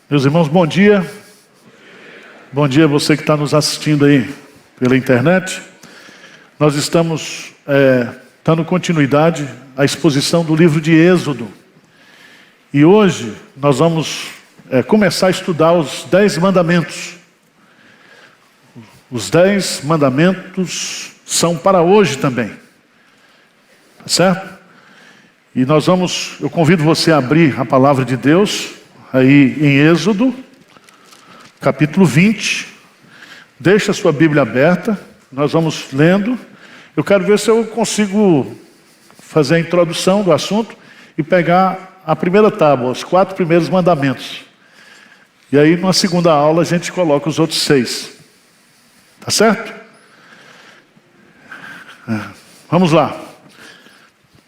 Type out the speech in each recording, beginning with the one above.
Meus irmãos, bom dia. Bom dia a você que está nos assistindo aí pela internet. Nós estamos dando continuidade à exposição do livro de Êxodo. E hoje nós vamos começar a estudar os 10 mandamentos. Os 10 mandamentos são para hoje também. Tá certo? E eu convido você a abrir a palavra de Deus aí em Êxodo, capítulo 20. Deixa a sua Bíblia aberta, nós vamos lendo. Eu quero ver se eu consigo fazer a introdução do assunto e pegar a primeira tábua, os 4 primeiros mandamentos. E aí, numa segunda aula, a gente coloca os outros 6. Tá certo? Vamos lá.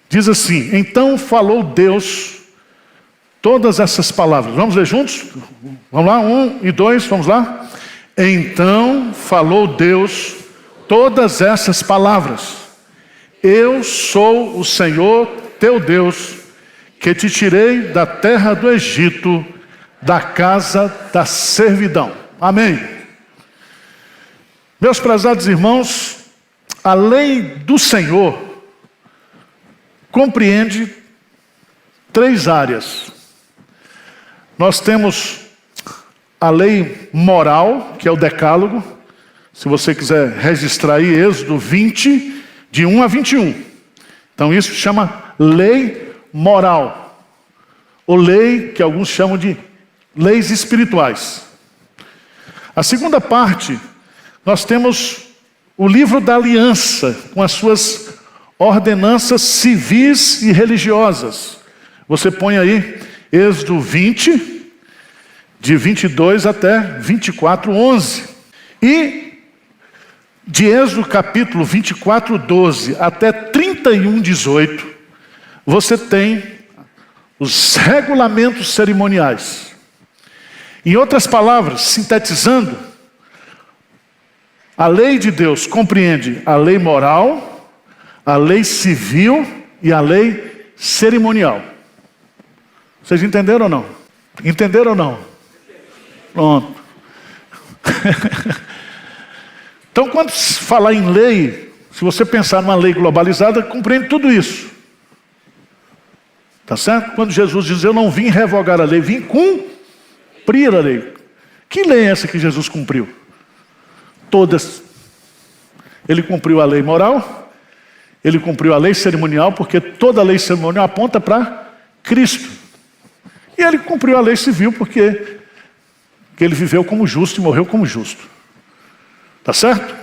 Diz assim: então falou Deus todas essas palavras. Vamos ler juntos? Vamos lá, 1 e 2, vamos lá? Então falou Deus todas essas palavras. Eu sou o Senhor teu Deus, que te tirei da terra do Egito, da casa da servidão. Amém. Meus prezados irmãos, a lei do Senhor compreende 3 áreas. Nós temos a lei moral, que é o decálogo. Se você quiser registrar aí, Êxodo 20, de 1 a 21. Então isso chama lei moral. Ou lei que alguns chamam de leis espirituais. A segunda parte, nós temos o livro da aliança, com as suas ordenanças civis e religiosas. Você põe aí Êxodo 20, de 22 até 24, 11. E de Êxodo capítulo 24, 12 até 31, 18, você tem os regulamentos cerimoniais. Em outras palavras, sintetizando, a lei de Deus compreende a lei moral, a lei civil e a lei cerimonial. Vocês entenderam ou não? Entenderam ou não? Pronto. Então, quando se falar em lei, se você pensar numa lei globalizada, compreende tudo isso. Tá certo? Quando Jesus diz, eu não vim revogar a lei, vim cumprir a lei. Que lei é essa que Jesus cumpriu? Todas. Ele cumpriu a lei moral, ele cumpriu a lei cerimonial, porque toda a lei cerimonial aponta para Cristo. E ele cumpriu a lei civil porque ele viveu como justo e morreu como justo. Tá certo?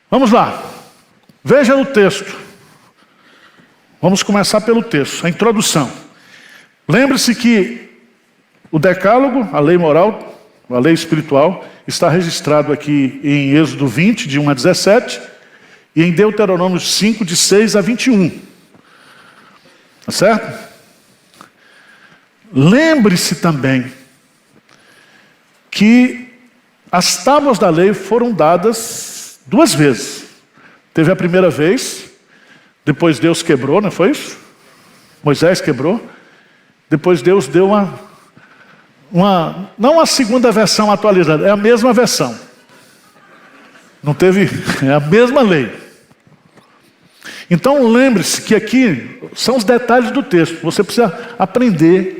Vamos lá. Veja o texto. Vamos começar pelo texto, a introdução. Lembre-se que o decálogo, a lei moral, a lei espiritual, está registrado aqui em Êxodo 20, de 1 a 17, e em Deuteronômio 5, de 6 a 21. Tá certo? Lembre-se também que as tábuas da lei foram dadas 2 vezes. Teve a primeira vez, depois Deus quebrou, não foi isso? Moisés quebrou. Depois Deus deu não a segunda versão atualizada, é a mesma versão. Não teve, é a mesma lei. Então lembre-se que aqui são os detalhes do texto. Você precisa aprender,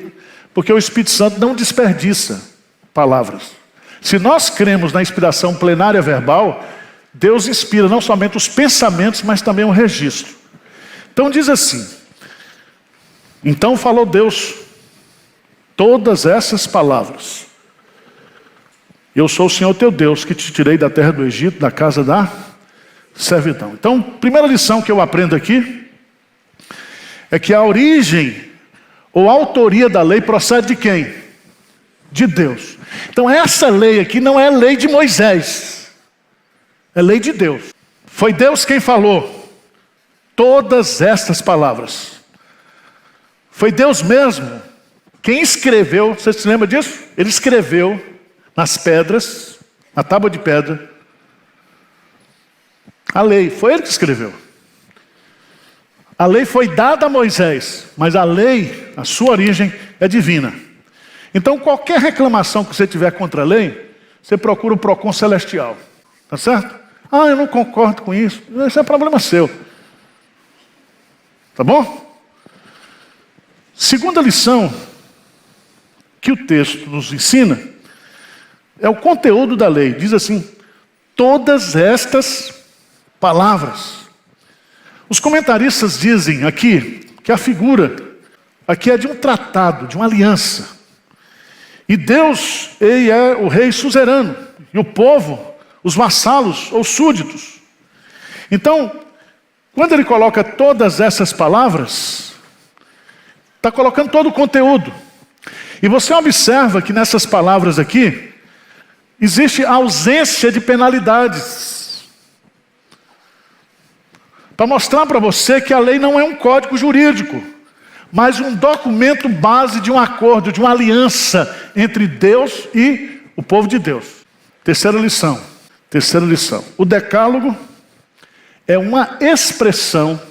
porque o Espírito Santo não desperdiça palavras. Se nós cremos na inspiração plenária verbal, Deus inspira não somente os pensamentos, mas também o registro. Então diz assim: então falou Deus todas essas palavras. Eu sou o Senhor teu Deus, que te tirei da terra do Egito, da casa da servidão. Então, primeira lição que eu aprendo aqui é que a origem ou a autoria da lei procede de quem? De Deus. Então essa lei aqui não é lei de Moisés, é lei de Deus. Foi Deus quem falou todas estas palavras. Foi Deus mesmo quem escreveu. Você se lembra disso? Ele escreveu nas pedras, na tábua de pedra, a lei. Foi ele que escreveu. A lei foi dada a Moisés, mas a lei, a sua origem é divina. Então, qualquer reclamação que você tiver contra a lei, você procura o PROCON celestial. Tá certo? Ah, eu não concordo com isso. Esse é problema seu. Tá bom? Segunda lição que o texto nos ensina é o conteúdo da lei. Diz assim: todas estas palavras. Os comentaristas dizem aqui que a figura aqui é de um tratado, de uma aliança. E Deus, ele é o rei suzerano. E o povo, os vassalos ou súditos. Então, quando ele coloca todas essas palavras, está colocando todo o conteúdo. E você observa que nessas palavras aqui, existe ausência de penalidades. Para mostrar para você que a lei não é um código jurídico, mas um documento base de um acordo, de uma aliança entre Deus e o povo de Deus. Terceira lição. O decálogo é uma expressão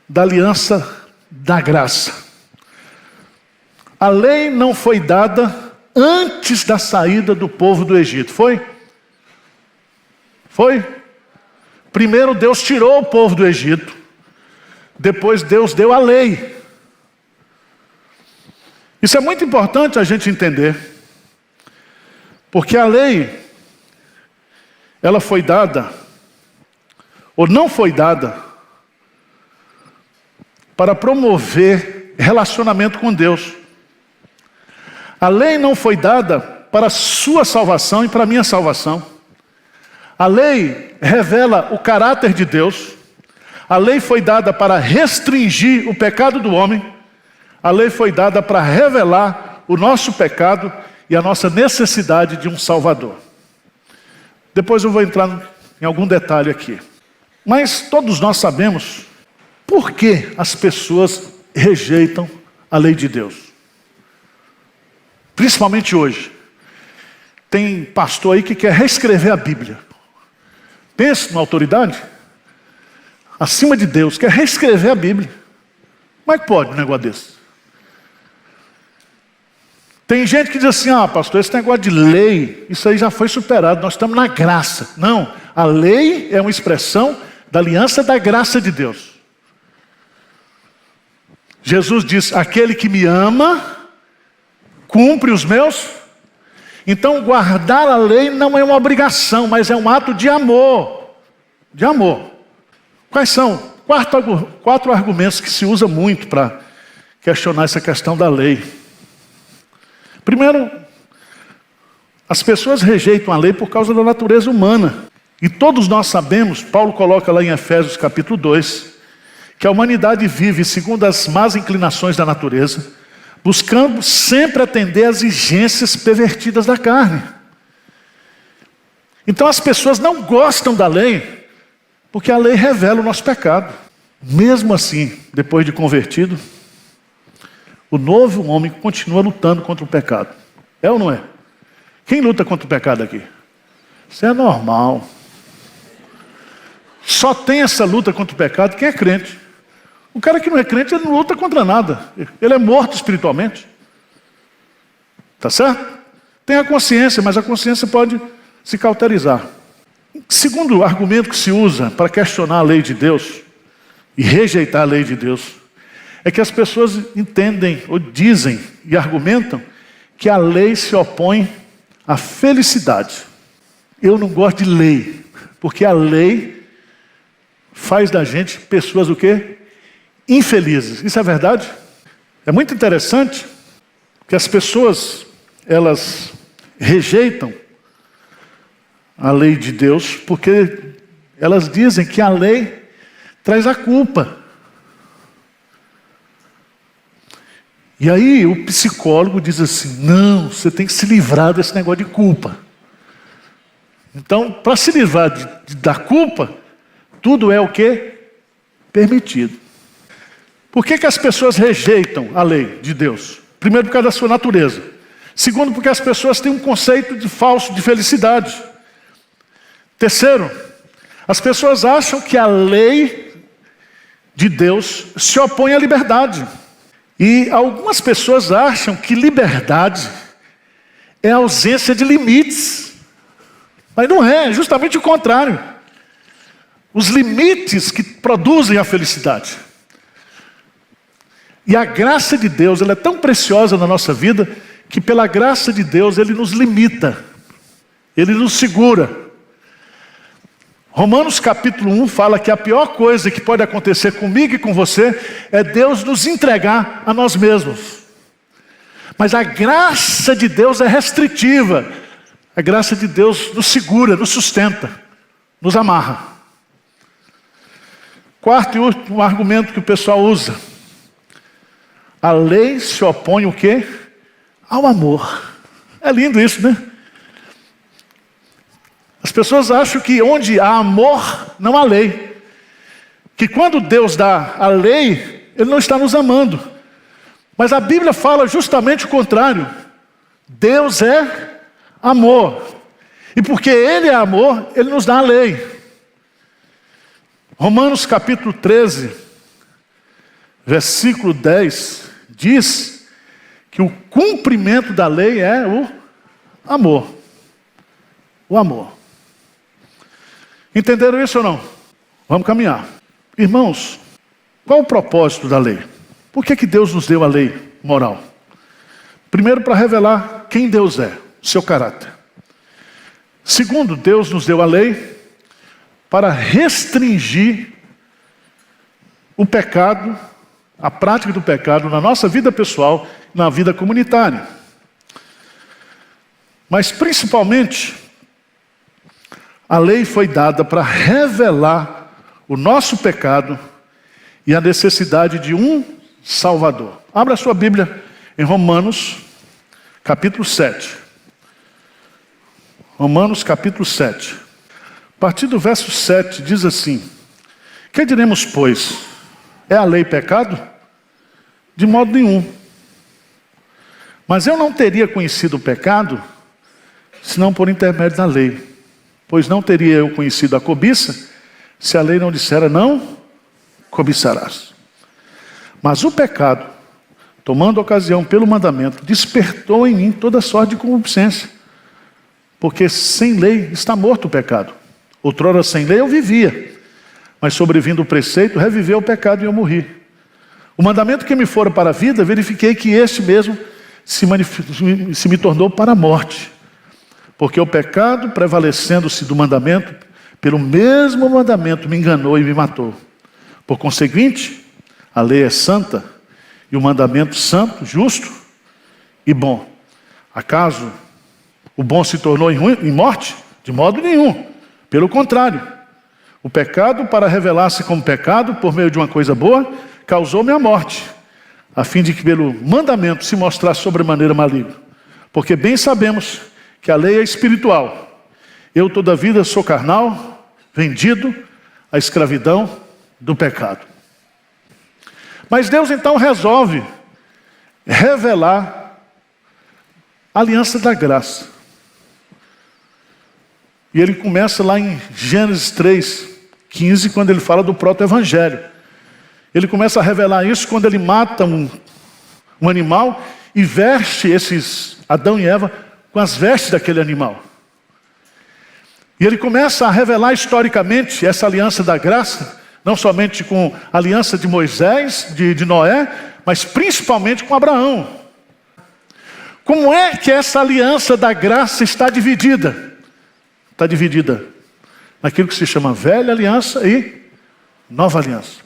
da aliança da graça. A lei não foi dada antes da saída do povo do Egito. Foi? Primeiro Deus tirou o povo do Egito. Depois Deus deu a lei. Isso é muito importante a gente entender. Porque a lei, ela foi dada, ou não foi dada, para promover relacionamento com Deus. A lei não foi dada para a sua salvação e para a minha salvação. A lei revela o caráter de Deus. A lei foi dada para restringir o pecado do homem. A lei foi dada para revelar o nosso pecado e a nossa necessidade de um Salvador. Depois eu vou entrar em algum detalhe aqui. Mas todos nós sabemos por que as pessoas rejeitam a lei de Deus. Principalmente hoje. Tem pastor aí que quer reescrever a Bíblia. Pensa numa autoridade acima de Deus, quer reescrever a Bíblia. Como é que pode um negócio desse? Tem gente que diz assim: ah, pastor, esse negócio de lei, isso aí já foi superado, nós estamos na graça. Não, a lei é uma expressão da aliança da graça de Deus. Jesus diz: aquele que me ama, cumpre os meus. Então guardar a lei não é uma obrigação, mas é um ato de amor. De amor. Quais são? Quatro argumentos que se usa muito para questionar essa questão da lei. Primeiro, as pessoas rejeitam a lei por causa da natureza humana. E todos nós sabemos, Paulo coloca lá em Efésios capítulo 2, que a humanidade vive segundo as más inclinações da natureza, buscando sempre atender às exigências pervertidas da carne. Então as pessoas não gostam da lei, porque a lei revela o nosso pecado. Mesmo assim, depois de convertido, o novo homem continua lutando contra o pecado. É ou não é? Quem luta contra o pecado aqui? Isso é normal. Só tem essa luta contra o pecado quem é crente. O cara que não é crente, ele não luta contra nada. Ele é morto espiritualmente. Tá certo? Tem a consciência, mas a consciência pode se cauterizar. Segundo argumento que se usa para questionar a lei de Deus e rejeitar a lei de Deus, é que as pessoas entendem ou dizem e argumentam que a lei se opõe à felicidade. Eu não gosto de lei, porque a lei faz da gente pessoas o quê? Infelizes. Isso é verdade? É muito interessante que as pessoas, elas rejeitam a lei de Deus porque elas dizem que a lei traz a culpa. E aí o psicólogo diz assim: não, você tem que se livrar desse negócio de culpa. Então, para se livrar da culpa, tudo é o quê? Permitido. Por que as pessoas rejeitam a lei de Deus? Primeiro, por causa da sua natureza. Segundo, porque as pessoas têm um conceito de falso de felicidade. Terceiro, as pessoas acham que a lei de Deus se opõe à liberdade. E algumas pessoas acham que liberdade é a ausência de limites. Mas não é justamente o contrário. Os limites que produzem a felicidade. E a graça de Deus, ela é tão preciosa na nossa vida, que pela graça de Deus, Ele nos limita. Ele nos segura. Romanos capítulo 1 fala que a pior coisa que pode acontecer comigo e com você é Deus nos entregar a nós mesmos. Mas a graça de Deus é restritiva. A graça de Deus nos segura, nos sustenta, nos amarra. Quarto e último argumento que o pessoal usa. A lei se opõe o quê? Ao amor. É lindo isso, né? As pessoas acham que onde há amor, não há lei. Que quando Deus dá a lei, Ele não está nos amando. Mas a Bíblia fala justamente o contrário. Deus é amor. E porque Ele é amor, Ele nos dá a lei. Romanos capítulo 13, versículo 10, diz que o cumprimento da lei é o amor. O amor. Entenderam isso ou não? Vamos caminhar. Irmãos, qual o propósito da lei? Por que Deus nos deu a lei moral? Primeiro, para revelar quem Deus é, seu caráter. Segundo, Deus nos deu a lei para restringir o pecado, a prática do pecado na nossa vida pessoal, na vida comunitária. Mas principalmente, a lei foi dada para revelar o nosso pecado e a necessidade de um Salvador. Abra a sua Bíblia em Romanos, capítulo 7. Romanos, capítulo 7. A partir do verso 7 diz assim: que diremos, pois? É a lei pecado? De modo nenhum. Mas eu não teria conhecido o pecado, senão por intermédio da lei. Pois não teria eu conhecido a cobiça, se a lei não dissera não cobiçarás. Mas o pecado, tomando ocasião pelo mandamento, despertou em mim toda sorte de concupiscência. Porque sem lei está morto o pecado. Outrora sem lei eu vivia, mas sobrevindo o preceito, reviveu o pecado e eu morri. O mandamento que me fora para a vida, verifiquei que este mesmo se me tornou para a morte. Porque o pecado, prevalecendo-se do mandamento, pelo mesmo mandamento me enganou e me matou. Por conseguinte, a lei é santa, e o mandamento santo, justo e bom. Acaso o bom se tornou em morte? De modo nenhum. Pelo contrário, o pecado, para revelar-se como pecado, por meio de uma coisa boa, causou-me a morte, a fim de que pelo mandamento se mostrasse sobremaneira maligno. Porque bem sabemos que a lei é espiritual. Eu toda a vida sou carnal, vendido à escravidão do pecado. Mas Deus então resolve revelar a aliança da graça. E ele começa lá em Gênesis 3:15, quando ele fala do proto-evangelho. Ele começa a revelar isso quando ele mata um animal e veste esses Adão e Eva com as vestes daquele animal. E ele começa a revelar historicamente essa aliança da graça, não somente com a aliança de Moisés, de Noé, mas principalmente com Abraão. Como é que essa aliança da graça está dividida? Está dividida naquilo que se chama velha aliança e nova aliança.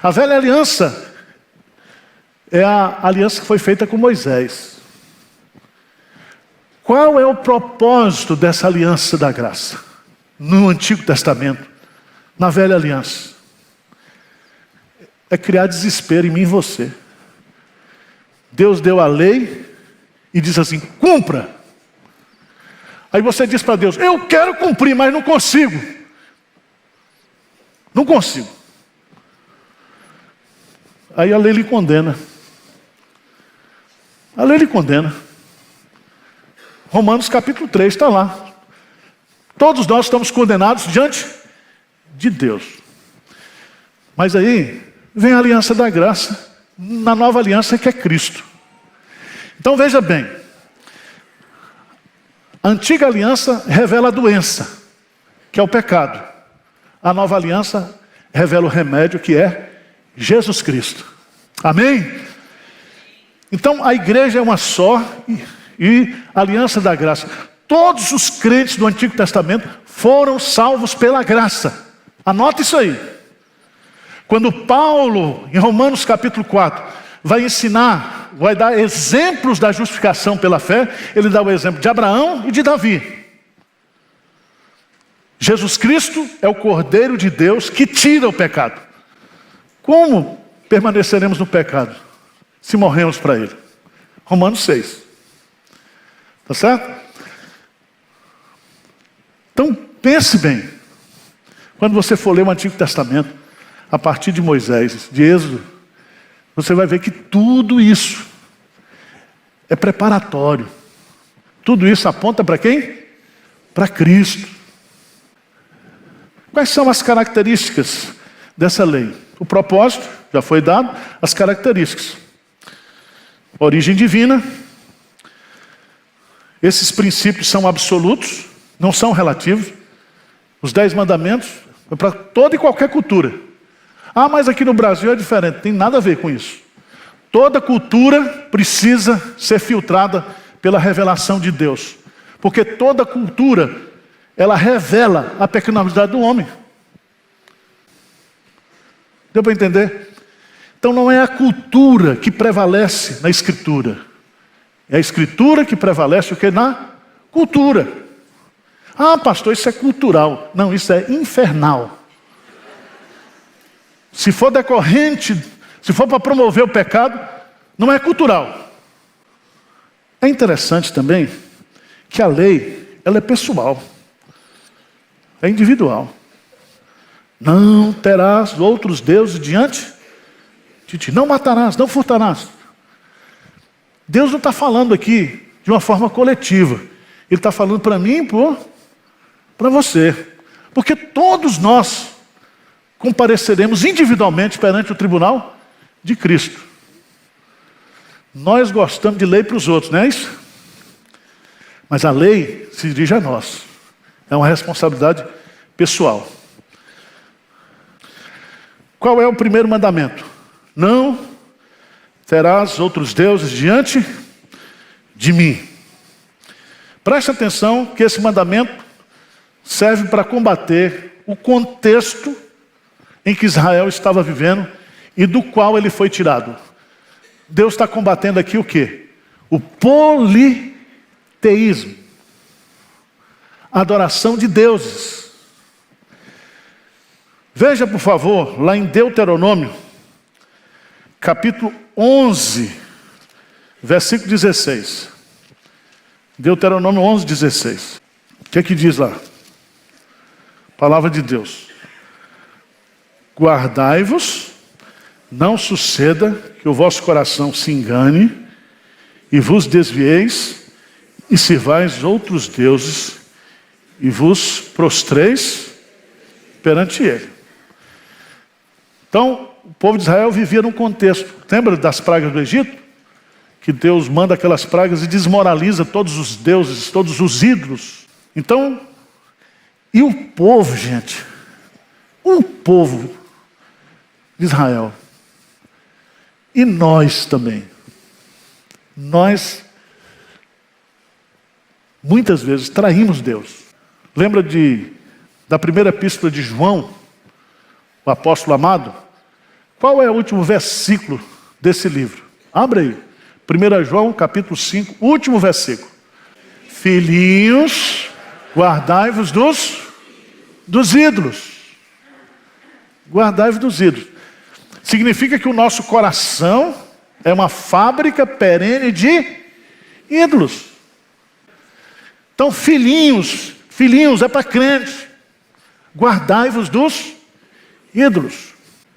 A velha aliança é a aliança que foi feita com Moisés. Qual é o propósito dessa aliança da graça? No Antigo Testamento, na velha aliança. É criar desespero em mim e você. Deus deu a lei e diz assim: cumpra. Aí você diz para Deus: eu quero cumprir, mas não consigo. Não consigo. Aí a lei lhe condena. A lei lhe condena. Romanos capítulo 3 está lá. Todos nós estamos condenados diante de Deus. Mas aí vem a aliança da graça na nova aliança que é Cristo. Então veja bem, a antiga aliança revela a doença, que é o pecado. A nova aliança revela o remédio, que é Jesus Cristo. Amém? Então a igreja é uma só e a aliança da graça. Todos os crentes do Antigo Testamento foram salvos pela graça. Anote isso aí. Quando Paulo, em Romanos capítulo 4, vai ensinar, vai dar exemplos da justificação pela fé, ele dá o exemplo de Abraão e de Davi. Jesus Cristo é o Cordeiro de Deus que tira o pecado. Como permaneceremos no pecado se morremos para ele? Romanos 6. Tá certo? Então pense bem. Quando você for ler o Antigo Testamento, a partir de Moisés, de Êxodo, você vai ver que tudo isso é preparatório. Tudo isso aponta para quem? Para Cristo. Quais são as características dessa lei? O propósito, já foi dado, as características. Origem divina. Esses princípios são absolutos, não são relativos. Os 10 mandamentos é para toda e qualquer cultura. Ah, mas aqui no Brasil é diferente. Tem nada a ver com isso. Toda cultura precisa ser filtrada pela revelação de Deus. Porque toda cultura, ela revela a pecaminosidade do homem. Deu para entender? Então não é a cultura que prevalece na Escritura. É a Escritura que prevalece o que? Na cultura. Ah, pastor, isso é cultural. Não, isso é infernal. Se for decorrente, se for para promover o pecado, não é cultural. É interessante também que a lei, ela é pessoal. É individual. Não terás outros deuses diante de ti. Não matarás, não furtarás. Deus não está falando aqui de uma forma coletiva. Ele está falando para mim e para você. Porque todos nós compareceremos individualmente perante o tribunal de Cristo. Nós gostamos de lei para os outros, não é isso? Mas a lei se dirige a nós. É uma responsabilidade pessoal. Qual é o primeiro mandamento? Não terás outros deuses diante de mim. Preste atenção que esse mandamento serve para combater o contexto em que Israel estava vivendo e do qual ele foi tirado. Deus está combatendo aqui o quê? O politeísmo. A adoração de deuses. Veja, por favor, lá em Deuteronômio, capítulo 11, versículo 16. Deuteronômio 11, 16. O que é que diz lá? Palavra de Deus. Guardai-vos, não suceda que o vosso coração se engane e vos desvieis e sirvais outros deuses e vos prostreis perante ele. Então, o povo de Israel vivia num contexto. Lembra das pragas do Egito? Que Deus manda aquelas pragas e desmoraliza todos os deuses, todos os ídolos. Então, e o povo, gente? O povo de Israel. E nós também. Nós, muitas vezes, traímos Deus. Lembra da primeira epístola de João, o apóstolo amado? Qual é o último versículo desse livro? Abra aí. 1 João, capítulo 5, último versículo. Filhinhos, guardai-vos dos ídolos. Guardai-vos dos ídolos. Significa que o nosso coração é uma fábrica perene de ídolos. Então, filhinhos é para crente. Guardai-vos dos ídolos.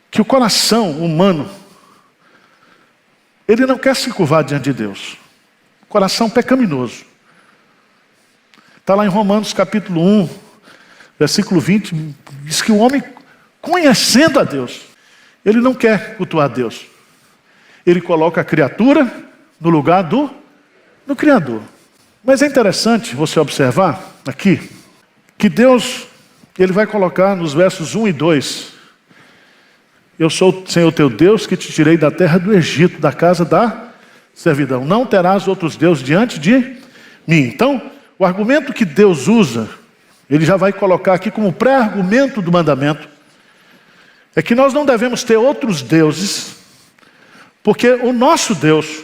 Que o coração humano, ele não quer se curvar diante de Deus. Coração pecaminoso. Está lá em Romanos capítulo 1, versículo 20, diz que o homem, conhecendo a Deus, ele não quer cultuar a Deus. ele coloca a criatura no lugar do Criador. Mas é interessante você observar aqui, que Deus, ele vai colocar nos versos 1 e 2, eu sou o Senhor teu Deus que te tirei da terra do Egito, da casa da servidão. Não terás outros deuses diante de mim. Então, o argumento que Deus usa, ele já vai colocar aqui como pré-argumento do mandamento, é que nós não devemos ter outros deuses, porque o nosso Deus,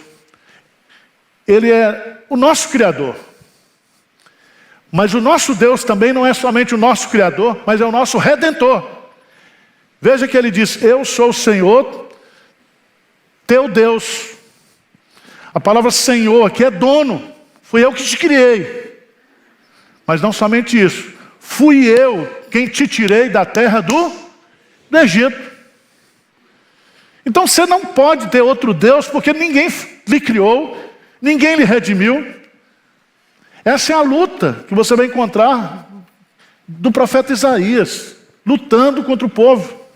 ele é o nosso Criador. Mas o nosso Deus também não é somente o nosso Criador, mas é o nosso Redentor. Veja que ele diz, eu sou o Senhor, teu Deus. A palavra Senhor aqui é dono, fui eu que te criei. Mas não somente isso, fui eu quem te tirei da terra do Egito. Então você não pode ter outro Deus, porque ninguém lhe criou, ninguém lhe redimiu. Essa é a luta que você vai encontrar do profeta Isaías, lutando contra o povo.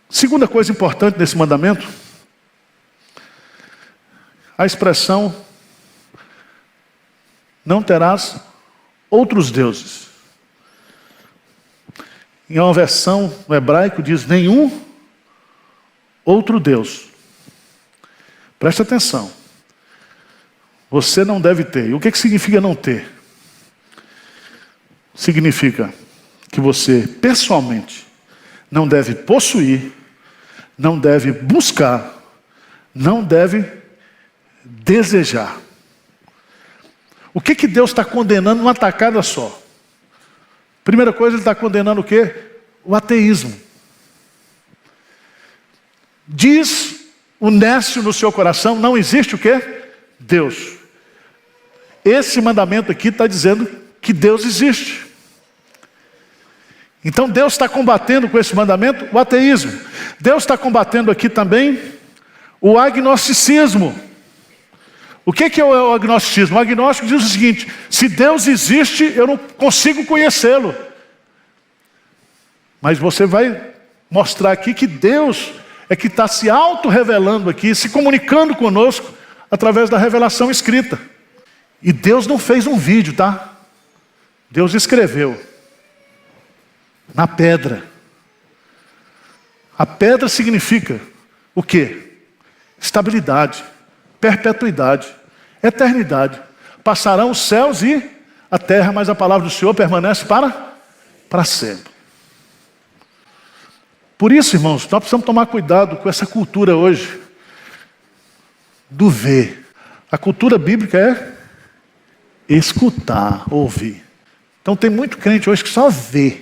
Segunda coisa importante nesse mandamento, a expressão, não terás outros deuses. Em uma versão no hebraico diz, nenhum outro Deus. Preste atenção. Você não deve ter. E o que significa não ter? Significa que você, pessoalmente, não deve possuir, não deve buscar, não deve desejar. O que Deus está condenando numa tacada só? Primeira coisa, ele está condenando o quê? O ateísmo. Diz o nécio no seu coração, não existe o quê? Deus. Esse mandamento aqui está dizendo que Deus existe. Então Deus está combatendo com esse mandamento o ateísmo. Deus está combatendo aqui também o agnosticismo. O que é o agnosticismo? O agnóstico diz o seguinte, se Deus existe, eu não consigo conhecê-lo. Mas você vai mostrar aqui que Deus é que está se auto-revelando aqui, se comunicando conosco através da revelação escrita. E Deus não fez um vídeo, tá? Deus escreveu na pedra. A pedra significa o quê? Estabilidade, perpetuidade, eternidade. Passarão os céus e a terra, mas a palavra do Senhor permanece para sempre. Por isso, irmãos, nós precisamos tomar cuidado com essa cultura hoje do ver. A cultura bíblica é escutar, ouvir. Então tem muito crente hoje que só vê,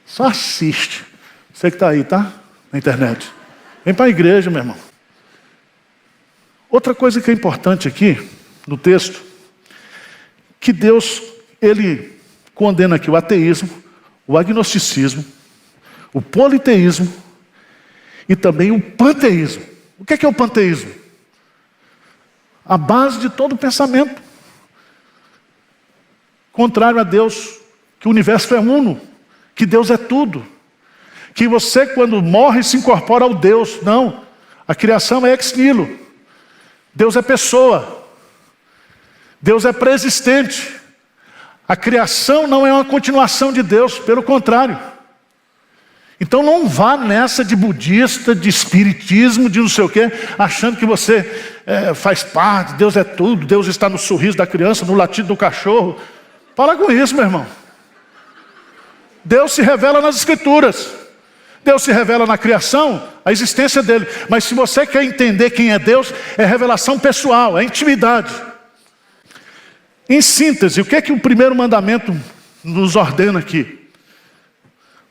só assiste. Você que está aí, tá? Na internet. Vem para a igreja, meu irmão. Outra coisa que é importante aqui, no texto, que Deus, ele condena aqui o ateísmo, o agnosticismo, o politeísmo e também o panteísmo. O que é o panteísmo? A base de todo pensamento contrário a Deus, que o universo é uno, que Deus é tudo, que você quando morre se incorpora ao Deus. Não, a criação é ex nihilo. Deus é pessoa, Deus é preexistente. A criação não é uma continuação de Deus, pelo contrário. Então não vá nessa de budista, de espiritismo, de não sei o quê, achando que você faz parte, Deus é tudo, Deus está no sorriso da criança, no latido do cachorro. Para com isso, meu irmão. Deus se revela nas Escrituras. Deus se revela na criação, a existência dele. Mas se você quer entender quem é Deus, é revelação pessoal, é intimidade. Em síntese, o que é que o primeiro mandamento nos ordena aqui?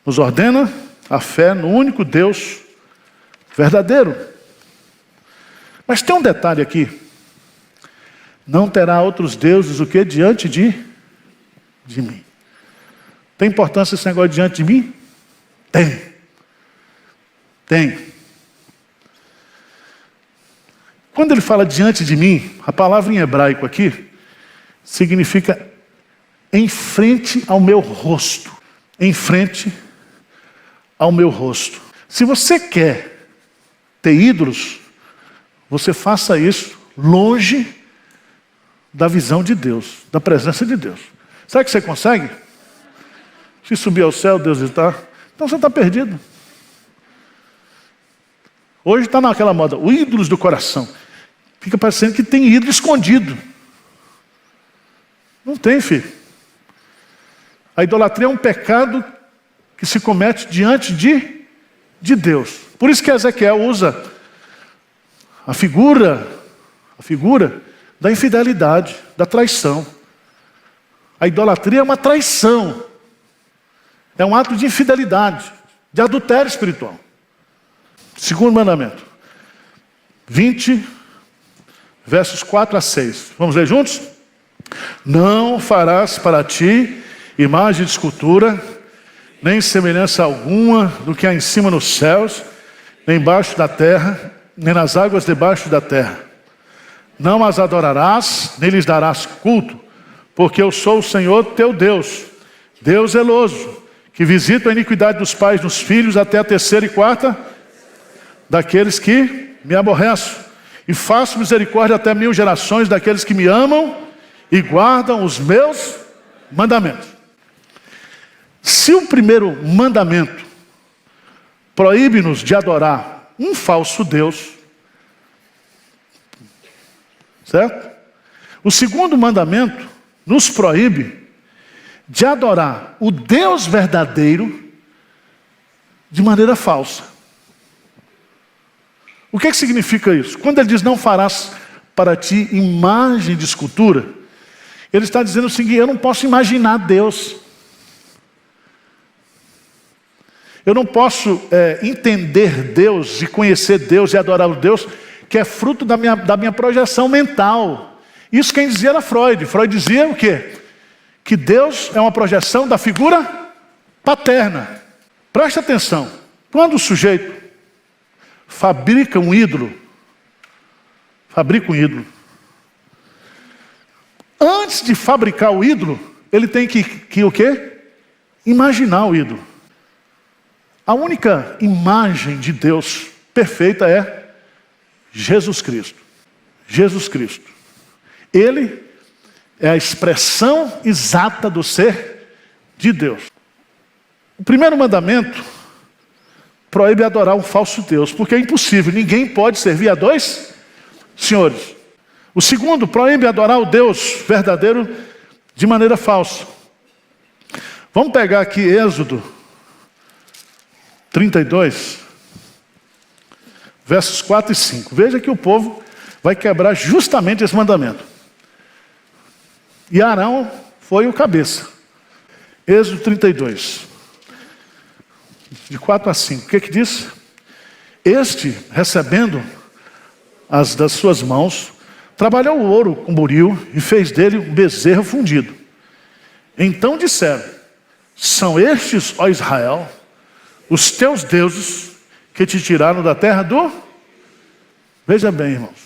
Nos ordena a fé no único Deus verdadeiro. Mas tem um detalhe aqui. Não terá outros deuses o que diante de mim. Tem importância esse negócio diante de mim? Tem. Quando ele fala diante de mim, a palavra em hebraico aqui significa em frente ao meu rosto. Em frente ao meu rosto. Se você quer ter ídolos, você faça isso longe da visão de Deus, da presença de Deus. Será que você consegue? Se subir ao céu, Deus está. Então você está perdido. Hoje está naquela moda, os ídolos do coração. Fica parecendo que tem ídolo escondido. Não tem, filho. A idolatria é um pecado que se comete diante de Deus. Por isso que Ezequiel usa a figura da infidelidade, da traição. A idolatria é uma traição. É um ato de infidelidade, de adultério espiritual. Segundo mandamento. 20, versos 4 a 6. Vamos ler juntos? Não farás para ti imagem de escultura, nem semelhança alguma do que há em cima nos céus, nem embaixo da terra, nem nas águas debaixo da terra. Não as adorarás, nem lhes darás culto, porque eu sou o Senhor teu Deus, Deus zeloso, que visita a iniquidade dos pais nos filhos até a terceira e quarta daqueles que me aborrecem, e faço misericórdia até 1000 gerações daqueles que me amam e guardam os meus mandamentos. Se o primeiro mandamento proíbe-nos de adorar um falso Deus, certo? O segundo mandamento nos proíbe de adorar o Deus verdadeiro de maneira falsa. O que significa isso? Quando ele diz não farás para ti imagem de escultura, ele está dizendo o seguinte: eu não posso imaginar Deus. Eu não posso entender Deus e conhecer Deus e adorar o Deus que é fruto da minha projeção mental. Isso quem dizia era Freud. Freud dizia o quê? Que Deus é uma projeção da figura paterna. Preste atenção. Quando o sujeito fabrica um ídolo, antes de fabricar o ídolo, ele tem que o quê? Imaginar o ídolo. A única imagem de Deus perfeita é Jesus Cristo. Jesus Cristo. Ele é a expressão exata do ser de Deus. O primeiro mandamento proíbe adorar um falso Deus, porque é impossível, ninguém pode servir a dois senhores. O segundo proíbe adorar o Deus verdadeiro de maneira falsa. Vamos pegar aqui Êxodo 32, versos 4 e 5. Veja que o povo vai quebrar justamente esse mandamento. E Arão foi o cabeça. Êxodo 32, de 4 a 5. O que diz? Este, recebendo as das suas mãos, trabalhou o ouro com buril e fez dele um bezerro fundido. Então disseram: são estes, ó Israel, os teus deuses que te tiraram da terra do... Veja bem, irmãos.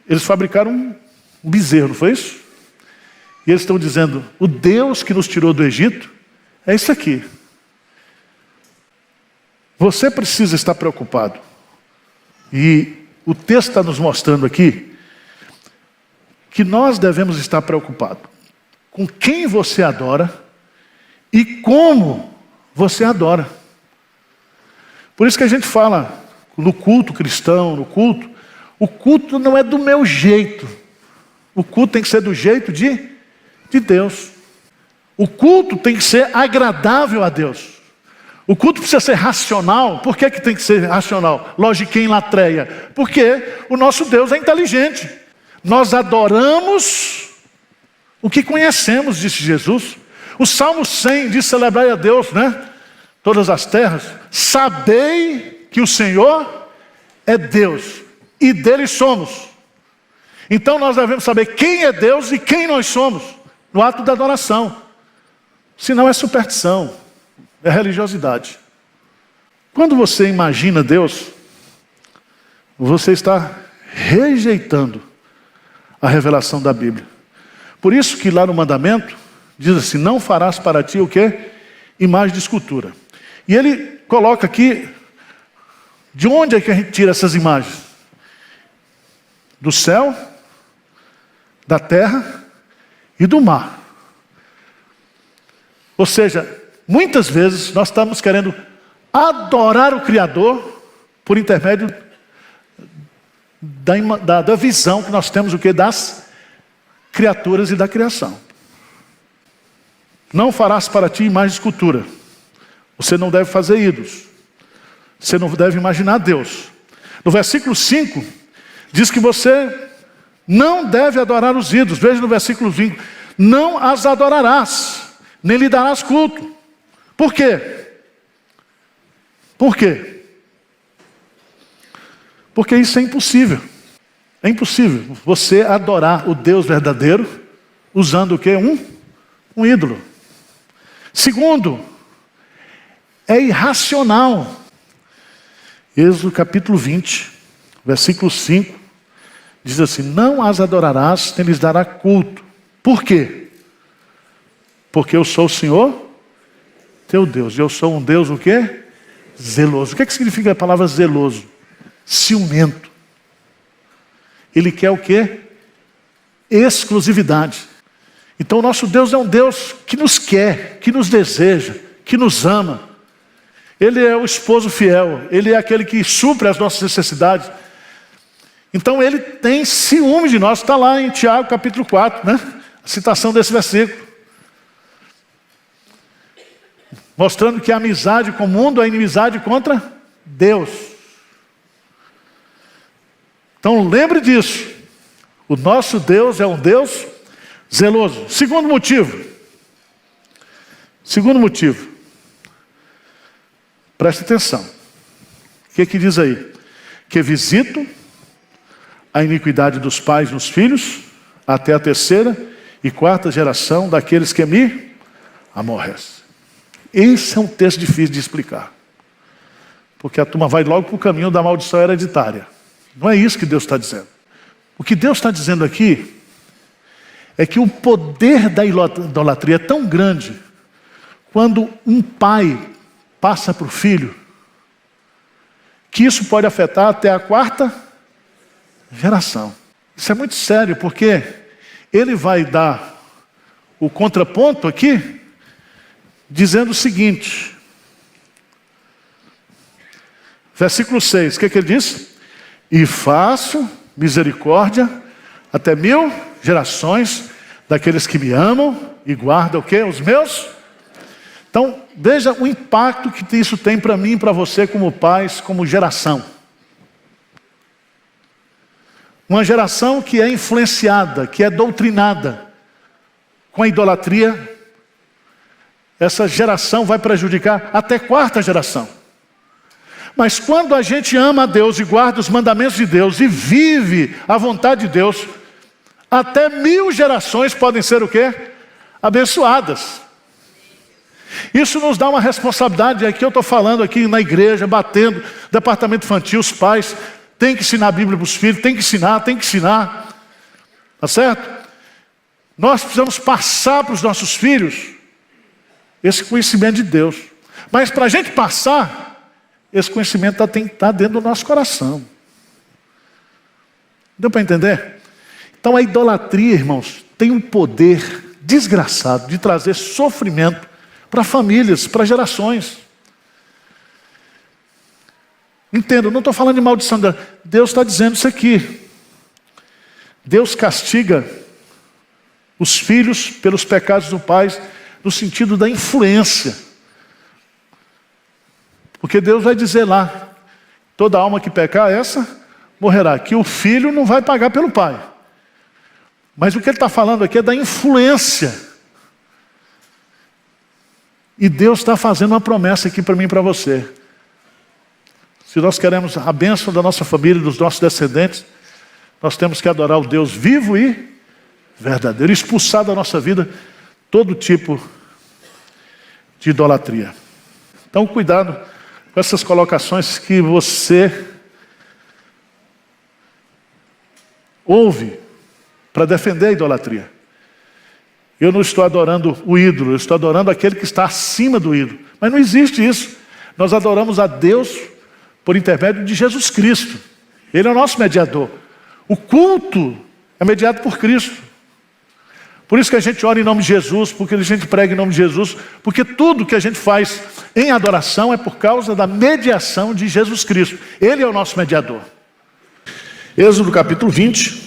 Eles fabricaram um bezerro, não foi isso? E eles estão dizendo: o Deus que nos tirou do Egito é isso aqui. Você precisa estar preocupado. E o texto está nos mostrando aqui que nós devemos estar preocupados com quem você adora e como você adora. Por isso que a gente fala no culto cristão, o culto não é do meu jeito. O culto tem que ser do jeito de Deus. O culto tem que ser agradável a Deus. O culto precisa ser racional. Por que tem que ser racional? Logiquinha latreia. Porque o nosso Deus é inteligente. Nós adoramos o que conhecemos, disse Jesus. O Salmo 100 diz: celebrai a Deus, né? Todas as terras. Sabei que o Senhor é Deus e dele somos. Então nós devemos saber quem é Deus e quem nós somos no ato da adoração. Senão é superstição, é religiosidade. Quando você imagina Deus, você está rejeitando a revelação da Bíblia. Por isso que lá no mandamento diz assim: não farás para ti o quê? Imagem de escultura. E ele coloca aqui de onde é que a gente tira essas imagens. do céu, da terra e do mar. Ou seja, muitas vezes nós estamos querendo adorar o Criador por intermédio da visão que nós temos das criaturas e da criação. Não farás para ti imagem de escultura. Você não deve fazer ídolos. Você não deve imaginar Deus. No versículo 5, diz que você não deve adorar os ídolos. Veja no versículo 20. Não as adorarás, nem lhe darás culto. Por quê? Por quê? Porque isso é impossível. É impossível você adorar o Deus verdadeiro usando o quê? Um ídolo. Segundo, é irracional. Êxodo capítulo 20, versículo 5, diz assim: não as adorarás, nem lhes dará culto. Por quê? Porque eu sou o Senhor, teu Deus. E eu sou um Deus o quê? Zeloso. O que significa a palavra zeloso? Ciumento. Ele quer o quê? Exclusividade. Então o nosso Deus é um Deus que nos quer, que nos deseja, que nos ama. Ele é o esposo fiel, Ele é aquele que supre as nossas necessidades. Então Ele tem ciúme de nós. Está lá em Tiago capítulo 4, né? A citação desse versículo. Mostrando que a amizade com o mundo é inimizade contra Deus. Então lembre disso. O nosso Deus é um Deus zeloso. Segundo motivo. Preste atenção. O que diz aí? Que visito a iniquidade dos pais nos filhos, até a 3ª e 4ª geração daqueles que me aborrecem. Esse é um texto difícil de explicar. Porque a turma vai logo para o caminho da maldição hereditária. Não é isso que Deus está dizendo. O que Deus está dizendo aqui é que o poder da idolatria é tão grande, quando um pai passa para o filho, que isso pode afetar até a 4ª geração. Isso é muito sério, porque ele vai dar o contraponto aqui, dizendo o seguinte, versículo 6, o que ele diz? E faço misericórdia até 1000 gerações daqueles que me amam e guardam o quê? Os meus. Então, veja o impacto que isso tem para mim e para você como pais, como geração. Uma geração que é influenciada, que é doutrinada com a idolatria. Essa geração vai prejudicar até a 4ª geração. Mas quando a gente ama a Deus e guarda os mandamentos de Deus e vive a vontade de Deus, até 1000 gerações podem ser o quê? Abençoadas. Isso nos dá uma responsabilidade. Aqui eu estou falando aqui na igreja, batendo, departamento infantil, os pais têm que ensinar a Bíblia para os filhos, tem que ensinar. Tá certo? Nós precisamos passar para os nossos filhos esse conhecimento de Deus. Mas para a gente passar, esse conhecimento tem que estar dentro do nosso coração. Deu para entender? Então a idolatria, irmãos, tem um poder desgraçado de trazer sofrimento para famílias, para gerações. Entendo, não estou falando de maldição. Deus está dizendo isso aqui. Deus castiga os filhos pelos pecados do pai, no sentido da influência. Porque Deus vai dizer lá, toda alma que pecar, essa morrerá. Que o filho não vai pagar pelo pai. Mas o que ele está falando aqui é da influência. E Deus está fazendo uma promessa aqui para mim e para você. Se nós queremos a bênção da nossa família, dos nossos descendentes, nós temos que adorar o Deus vivo e verdadeiro. Expulsar da nossa vida todo tipo de idolatria. Então, cuidado com essas colocações que você ouve para defender a idolatria. Eu não estou adorando o ídolo, eu estou adorando aquele que está acima do ídolo. Mas não existe isso. Nós adoramos a Deus por intermédio de Jesus Cristo. Ele é o nosso mediador. O culto é mediado por Cristo. Por isso que a gente ora em nome de Jesus, porque a gente prega em nome de Jesus, porque tudo que a gente faz em adoração é por causa da mediação de Jesus Cristo. Ele é o nosso mediador. Êxodo capítulo 20,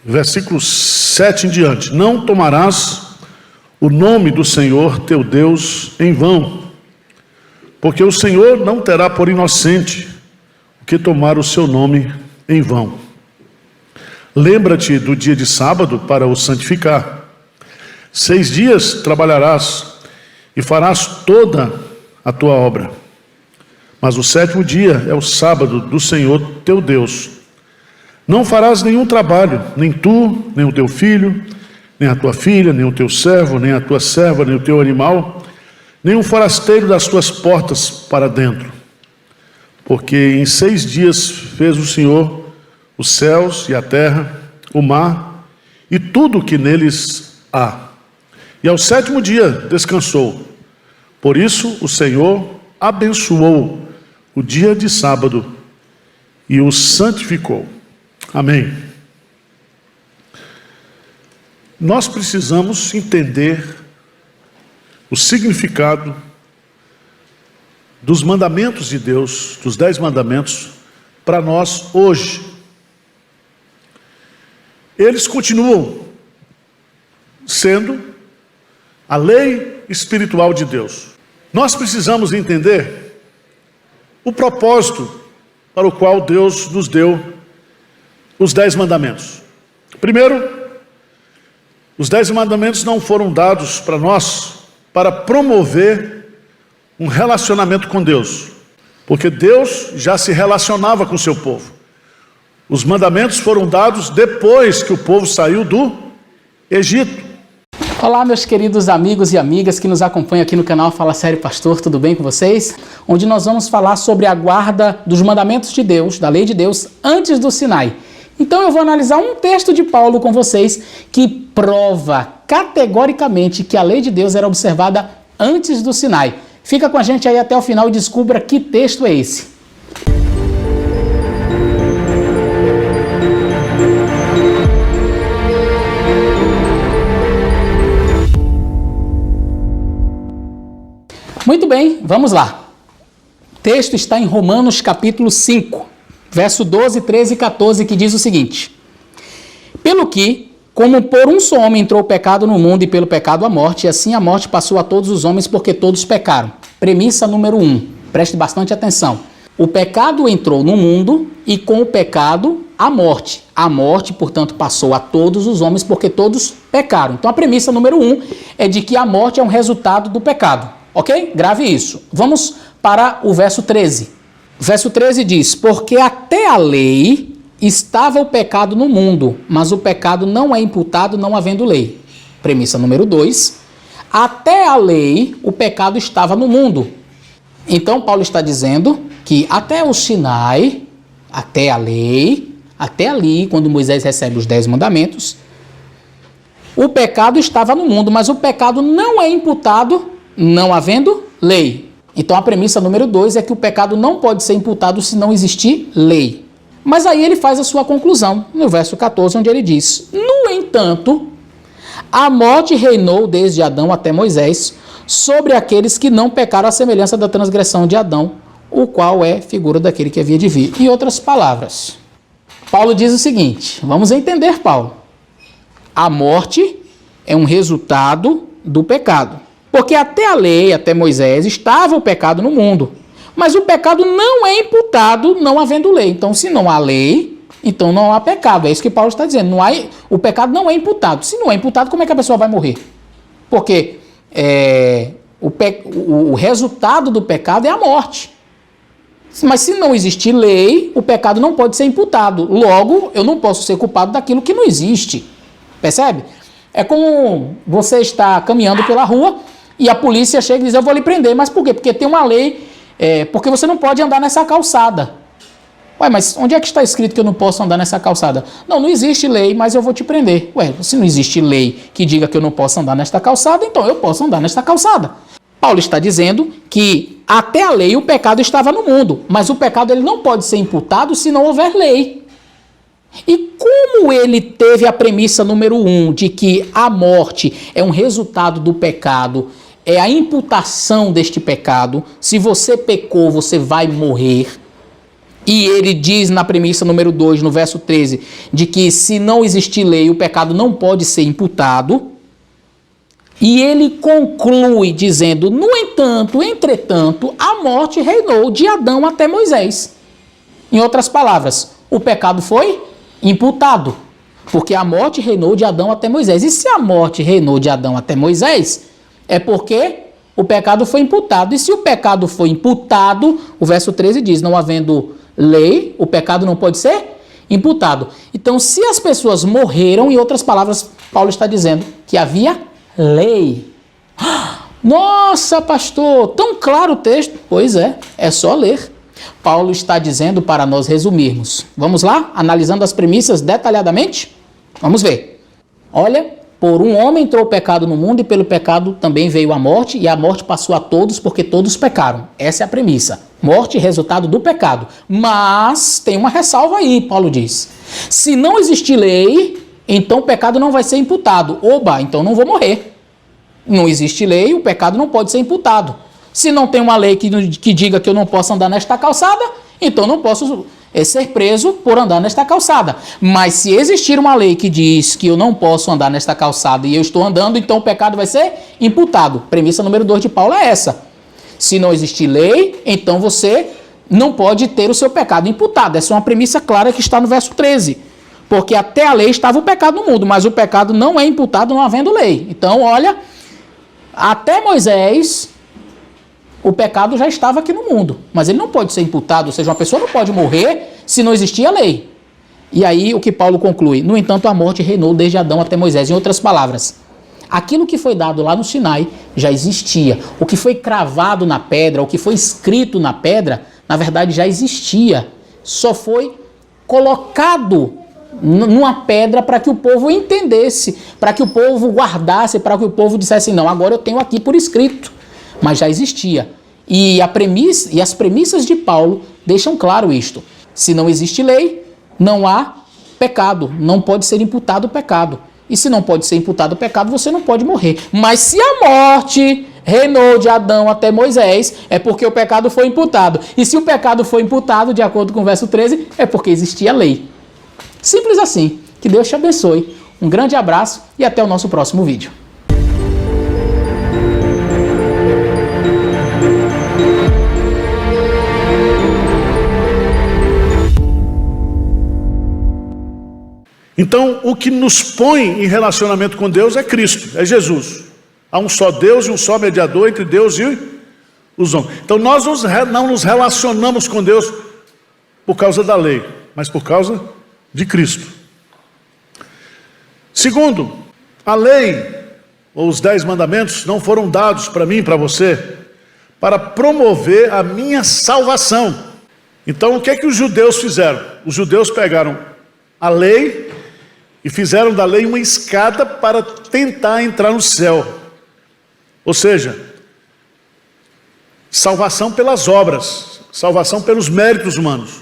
versículo 7 em diante. Não tomarás o nome do Senhor teu Deus em vão, porque o Senhor não terá por inocente o que tomar o seu nome em vão. Lembra-te do dia de sábado para o santificar. 6 dias trabalharás e farás toda a tua obra. Mas o 7º dia é o sábado do Senhor teu Deus. Não farás nenhum trabalho, nem tu, nem o teu filho, nem a tua filha, nem o teu servo, nem a tua serva, nem o teu animal, nem um forasteiro das tuas portas para dentro. Porque em 6 dias fez o Senhor os céus e a terra, o mar e tudo o que neles há. E ao 7º dia descansou. Por isso o Senhor abençoou o dia de sábado e o santificou. Amém. Nós precisamos entender o significado dos mandamentos de Deus, dos 10 mandamentos, para nós hoje. Eles continuam sendo a lei espiritual de Deus. Nós precisamos entender o propósito para o qual Deus nos deu os 10 mandamentos. Primeiro, os 10 mandamentos não foram dados para nós para promover um relacionamento com Deus, porque Deus já se relacionava com o seu povo. Os mandamentos foram dados depois que o povo saiu do Egito. Olá, meus queridos amigos e amigas que nos acompanham aqui no canal Fala Sério Pastor, tudo bem com vocês? Onde nós vamos falar sobre a guarda dos mandamentos de Deus, da lei de Deus, antes do Sinai. Então eu vou analisar um texto de Paulo com vocês que prova categoricamente que a lei de Deus era observada antes do Sinai. Fica com a gente aí até o final e descubra que texto é esse. Muito bem, vamos lá. O texto está em Romanos capítulo 5, verso 12, 13 e 14, que diz o seguinte: Pelo que, como por um só homem entrou o pecado no mundo e pelo pecado a morte, e assim a morte passou a todos os homens porque todos pecaram. Premissa número 1, preste bastante atenção. O pecado entrou no mundo e com o pecado a morte. A morte, portanto, passou a todos os homens porque todos pecaram. Então a premissa número 1 é de que a morte é um resultado do pecado. Ok? Grave isso. Vamos para o verso 13. O verso 13 diz: Porque até a lei estava o pecado no mundo, mas o pecado não é imputado não havendo lei. Premissa número 2. Até a lei o pecado estava no mundo. Então Paulo está dizendo que até o Sinai, até a lei, até ali, quando Moisés recebe os 10 mandamentos, o pecado estava no mundo, mas o pecado não é imputado não havendo lei. Então a premissa número 2 é que o pecado não pode ser imputado se não existir lei. Mas aí ele faz a sua conclusão, no verso 14, onde ele diz: No entanto, a morte reinou desde Adão até Moisés sobre aqueles que não pecaram à semelhança da transgressão de Adão, o qual é figura daquele que havia de vir. Em outras palavras, Paulo diz o seguinte, vamos entender Paulo. A morte é um resultado do pecado. Porque até a lei, até Moisés, estava o pecado no mundo. Mas o pecado não é imputado não havendo lei. Então, se não há lei, então não há pecado. É isso que Paulo está dizendo. O pecado não é imputado. Se não é imputado, como é que a pessoa vai morrer? Porque o resultado do pecado é a morte. Mas se não existir lei, o pecado não pode ser imputado. Logo, eu não posso ser culpado daquilo que não existe. Percebe? É como você está caminhando pela rua e a polícia chega e diz: eu vou lhe prender. Mas por quê? Porque tem uma lei, porque você não pode andar nessa calçada. Ué, mas onde é que está escrito que eu não posso andar nessa calçada? Não, não existe lei, mas eu vou te prender. Ué, se não existe lei que diga que eu não posso andar nesta calçada, então eu posso andar nesta calçada. Paulo está dizendo que até a lei o pecado estava no mundo, mas o pecado ele não pode ser imputado se não houver lei. E como ele teve a premissa número 1 de que a morte é um resultado do pecado, é a imputação deste pecado, se você pecou, você vai morrer. E ele diz na premissa número 2, no verso 13, de que se não existir lei, o pecado não pode ser imputado. E ele conclui dizendo, no entanto, entretanto, a morte reinou de Adão até Moisés. Em outras palavras, o pecado foi imputado, porque a morte reinou de Adão até Moisés. E se a morte reinou de Adão até Moisés, é porque o pecado foi imputado. E se o pecado foi imputado, o verso 13 diz, não havendo lei, o pecado não pode ser imputado. Então, se as pessoas morreram, em outras palavras, Paulo está dizendo que havia lei. Nossa, pastor, tão claro o texto. Pois é só ler. Paulo está dizendo para nós resumirmos. Vamos lá? Analisando as premissas detalhadamente? Vamos ver. Olha, por um homem entrou o pecado no mundo e pelo pecado também veio a morte, e a morte passou a todos porque todos pecaram. Essa é a premissa. Morte, resultado do pecado. Mas tem uma ressalva aí, Paulo diz. Se não existir lei, então o pecado não vai ser imputado. Oba, então não vou morrer. Não existe lei, o pecado não pode ser imputado. Se não tem uma lei que diga que eu não posso andar nesta calçada, então não posso ser preso por andar nesta calçada. Mas se existir uma lei que diz que eu não posso andar nesta calçada e eu estou andando, então o pecado vai ser imputado. Premissa número 2 de Paulo é essa. Se não existir lei, então você não pode ter o seu pecado imputado. Essa é uma premissa clara que está no verso 13. Porque até a lei estava o pecado no mundo, mas o pecado não é imputado não havendo lei. Então, olha, até Moisés, o pecado já estava aqui no mundo, mas ele não pode ser imputado, ou seja, uma pessoa não pode morrer se não existir a lei. E aí o que Paulo conclui? No entanto, a morte reinou desde Adão até Moisés. Em outras palavras, aquilo que foi dado lá no Sinai já existia. O que foi cravado na pedra, o que foi escrito na pedra, na verdade já existia. Só foi colocado numa pedra para que o povo entendesse, para que o povo guardasse, para que o povo dissesse, não, agora eu tenho aqui por escrito. Mas já existia. E as premissas de Paulo deixam claro isto. Se não existe lei, não há pecado, não pode ser imputado o pecado. E se não pode ser imputado o pecado, você não pode morrer. Mas se a morte reinou de Adão até Moisés, é porque o pecado foi imputado. E se o pecado foi imputado, de acordo com o verso 13, é porque existia lei. Simples assim. Que Deus te abençoe. Um grande abraço e até o nosso próximo vídeo. Então, o que nos põe em relacionamento com Deus é Cristo, é Jesus. Há um só Deus e um só mediador entre Deus e os homens. Então, nós não nos relacionamos com Deus por causa da lei, mas por causa de Cristo. Segundo, a lei, ou os 10 mandamentos, não foram dados para mim e para você, para promover a minha salvação. Então, o que é que os judeus fizeram? Os judeus pegaram a lei e fizeram da lei uma escada para tentar entrar no céu. Ou seja, salvação pelas obras, salvação pelos méritos humanos.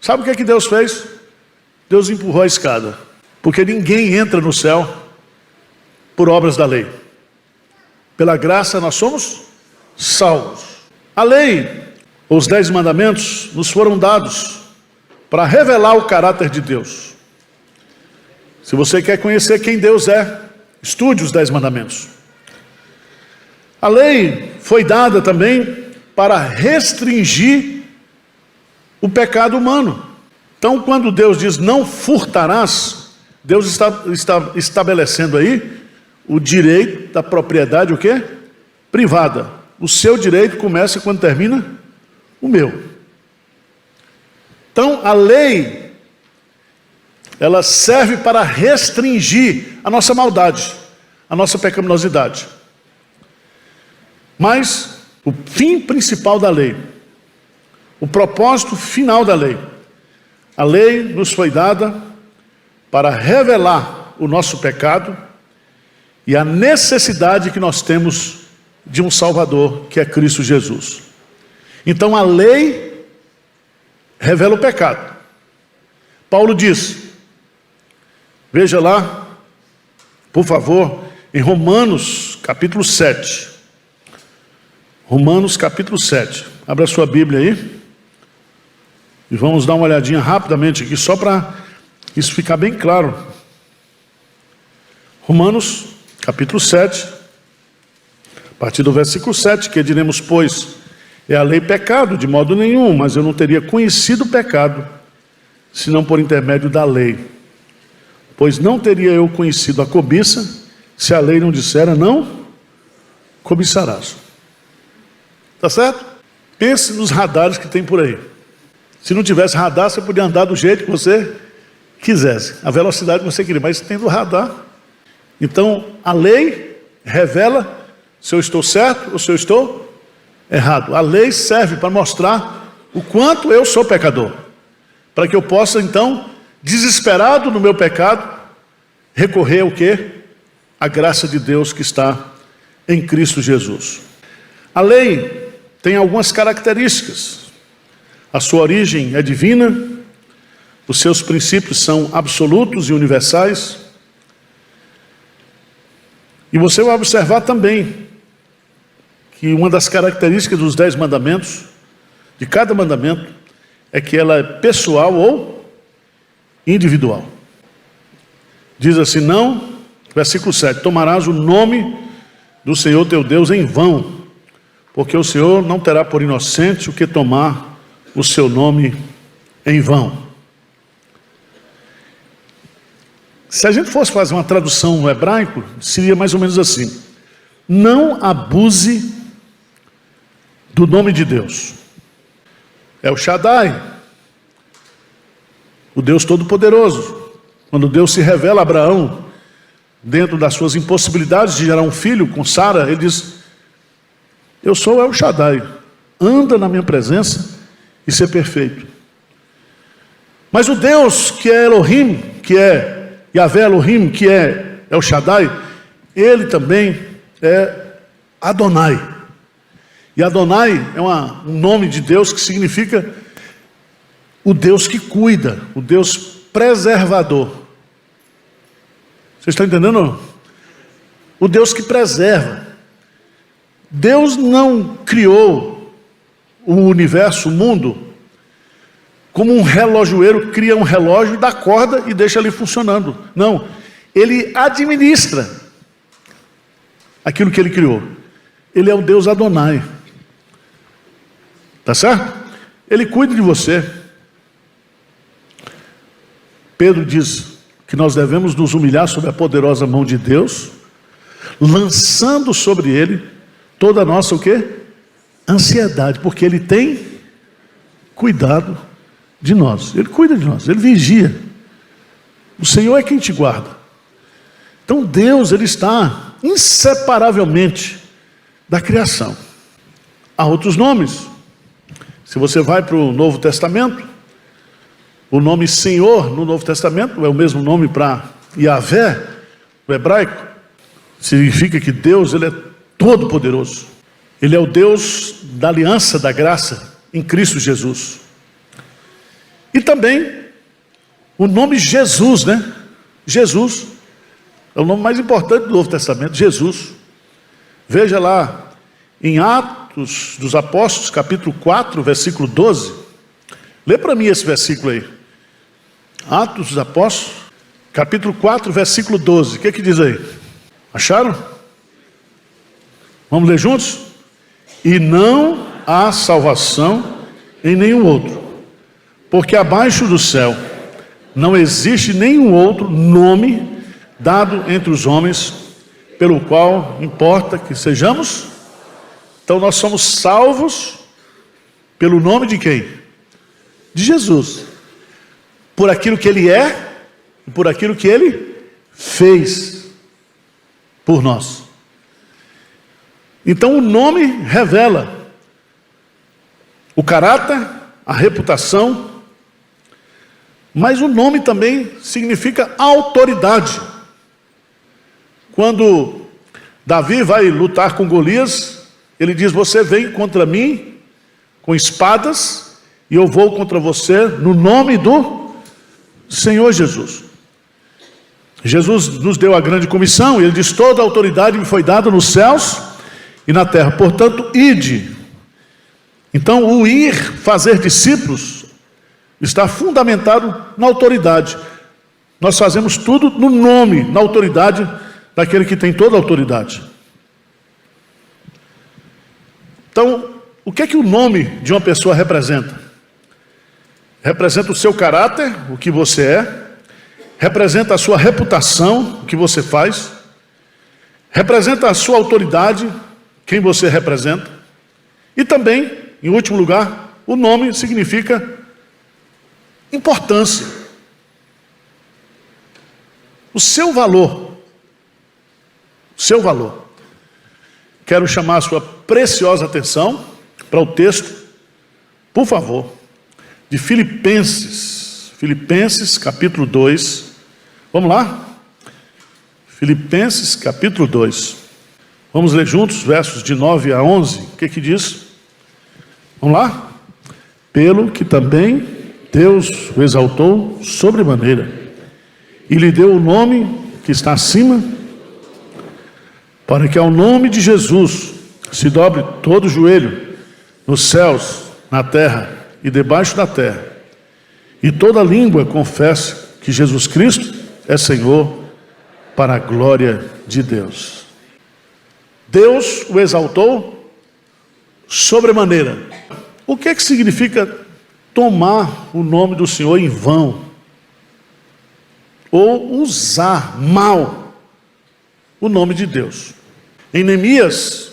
Sabe o que é que Deus fez? Deus empurrou a escada, porque ninguém entra no céu por obras da lei. Pela graça nós somos salvos. A lei, os 10 mandamentos, nos foram dados para revelar o caráter de Deus. Se você quer conhecer quem Deus é, estude os 10 mandamentos. A lei foi dada também para restringir o pecado humano. Então, quando Deus diz não furtarás, Deus está estabelecendo aí o direito da propriedade, o quê? Privada. O seu direito começa quando termina o meu. Então, a lei, ela serve para restringir a nossa maldade, a nossa pecaminosidade. Mas o fim principal da lei, o propósito final da lei, a lei nos foi dada para revelar o nosso pecado e a necessidade que nós temos de um Salvador, que é Cristo Jesus. Então a lei revela o pecado. Paulo diz, veja lá, por favor, em Romanos capítulo 7. Romanos capítulo 7. Abra sua Bíblia aí. E vamos dar uma olhadinha rapidamente aqui, só para isso ficar bem claro. Romanos capítulo 7. A partir do versículo 7, que diremos, pois, é a lei pecado, de modo nenhum, mas eu não teria conhecido o pecado, senão por intermédio da lei. Pois não teria eu conhecido a cobiça, se a lei não dissera, não cobiçarás. Tá certo? Pense nos radares que tem por aí. Se não tivesse radar, você podia andar do jeito que você quisesse, a velocidade que você queria, mas tendo radar. Então, a lei revela se eu estou certo ou se eu estou errado. A lei serve para mostrar o quanto eu sou pecador, para que eu possa, então, desesperado no meu pecado, recorrer ao quê? A graça de Deus que está em Cristo Jesus. A lei tem algumas características. A sua origem é divina, os seus princípios são absolutos e universais. E você vai observar também que uma das características dos 10 mandamentos, de cada mandamento, é que ela é pessoal ou individual. Diz assim, não, versículo 7, tomarás o nome do Senhor teu Deus em vão, porque o Senhor não terá por inocente o que tomar o seu nome em vão. Se a gente fosse fazer uma tradução no hebraico, seria mais ou menos assim: não abuse do nome de Deus. É o Shaddai, o Deus Todo-Poderoso. Quando Deus se revela a Abraão, dentro das suas impossibilidades de gerar um filho com Sara, ele diz, eu sou El Shaddai, anda na minha presença e ser perfeito. Mas o Deus que é Elohim, que é Yahvé Elohim, que é El Shaddai, ele também é Adonai. E Adonai é um nome de Deus que significa o Deus que cuida, o Deus preservador. Vocês estão entendendo? O Deus que preserva. Deus não criou o universo, o mundo, como um relojoeiro cria um relógio, dá corda e deixa ali funcionando. Não, ele administra aquilo que ele criou. Ele é o Deus Adonai. Tá certo? Ele cuida de você. Pedro diz que nós devemos nos humilhar sob a poderosa mão de Deus, lançando sobre ele toda a nossa o quê? Ansiedade, porque ele tem cuidado de nós. Ele cuida de nós, ele vigia. O Senhor é quem te guarda. Então Deus, ele está inseparavelmente da criação. Há outros nomes. Se você vai para o Novo Testamento, o nome Senhor no Novo Testamento é o mesmo nome para Yahvé, no hebraico. Significa que Deus, ele é todo poderoso. Ele é o Deus da aliança, da graça em Cristo Jesus. E também o nome Jesus, né? Jesus é o nome mais importante do Novo Testamento, Jesus. Veja lá em Atos dos Apóstolos, capítulo 4, versículo 12. Lê para mim esse versículo aí. Atos dos Apóstolos, capítulo 4, versículo 12. O que diz aí? Acharam? Vamos ler juntos? E não há salvação em nenhum outro, porque abaixo do céu não existe nenhum outro nome dado entre os homens, pelo qual importa que sejamos. Então nós somos salvos pelo nome de quem? De Jesus. Por aquilo que ele é e por aquilo que ele fez por nós. Então o nome revela o caráter, a reputação, mas o nome também significa autoridade. Quando Davi vai lutar com Golias, ele diz, você vem contra mim com espadas e eu vou contra você no nome do Senhor Jesus. Jesus nos deu a grande comissão e ele diz: toda a autoridade me foi dada nos céus e na terra, portanto, ide. Então, o ir, fazer discípulos, está fundamentado na autoridade. Nós fazemos tudo no nome, na autoridade daquele que tem toda a autoridade. Então, o que é que o nome de uma pessoa representa? Representa o seu caráter, o que você é, representa a sua reputação, o que você faz, representa a sua autoridade, quem você representa, e também, em último lugar, o nome significa importância, o seu valor, o seu valor. Quero chamar a sua preciosa atenção para o texto, por favor, de Filipenses capítulo 2, vamos lá? Filipenses capítulo 2, vamos ler juntos, versos de 9 a 11, o que diz? Vamos lá? Pelo que também Deus o exaltou sobremaneira, e lhe deu o nome que está acima, para que ao nome de Jesus se dobre todo o joelho, nos céus, na terra e debaixo da terra, e toda língua confesse que Jesus Cristo é Senhor, para a glória de Deus. Deus o exaltou sobremaneira. O que significa tomar o nome do Senhor em vão? Ou usar mal o nome de Deus? Em Neemias,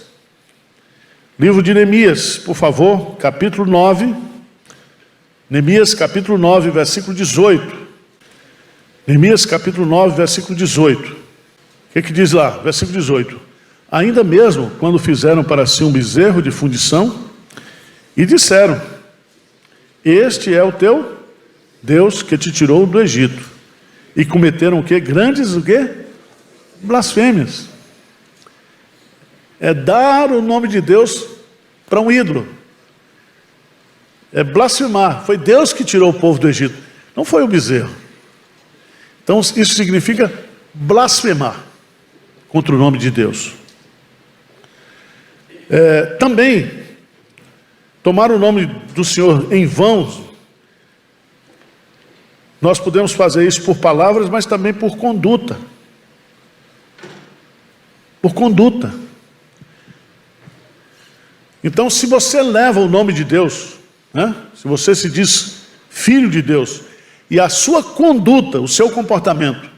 livro de Neemias, por favor, capítulo 9, Neemias capítulo 9, versículo 18. Neemias capítulo 9, versículo 18. O que diz lá? Versículo 18. Ainda mesmo quando fizeram para si um bezerro de fundição e disseram: este é o teu Deus que te tirou do Egito. E cometeram o quê? Grandes o quê? Blasfêmias. É dar o nome de Deus para um ídolo. É blasfemar. Foi Deus que tirou o povo do Egito, não foi o bezerro. Então isso significa blasfemar contra o nome de Deus. Também tomar o nome do Senhor em vão. Nós podemos fazer isso por palavras, mas também por conduta. Por conduta. Então, se você leva o nome de Deus, né? Se você se diz filho de Deus, e a sua conduta, o seu comportamento,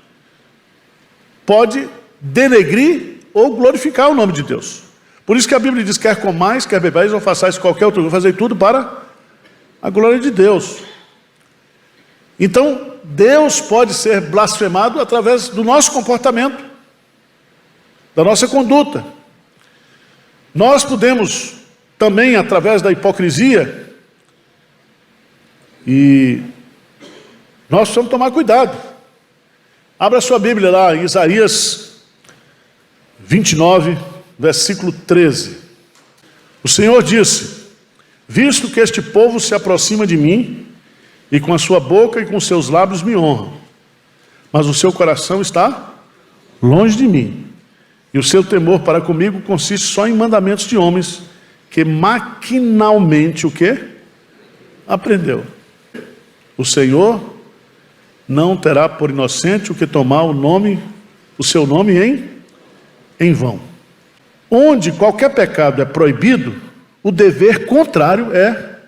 pode denegrir ou glorificar o nome de Deus. Por isso que a Bíblia diz: quer comais, quer bebais, ou façais qualquer outra coisa, fazei tudo para a glória de Deus. Então, Deus pode ser blasfemado através do nosso comportamento, da nossa conduta. Nós podemos também, através da hipocrisia, e nós precisamos tomar cuidado. Abra sua Bíblia lá, em Isaías 29, versículo 13. O Senhor disse: visto que este povo se aproxima de mim, e com a sua boca e com seus lábios me honram, mas o seu coração está longe de mim, e o seu temor para comigo consiste só em mandamentos de homens, que maquinalmente o quê? Aprendeu. O Senhor não terá por inocente o que tomar o seu nome em vão. Onde qualquer pecado é proibido, o dever contrário é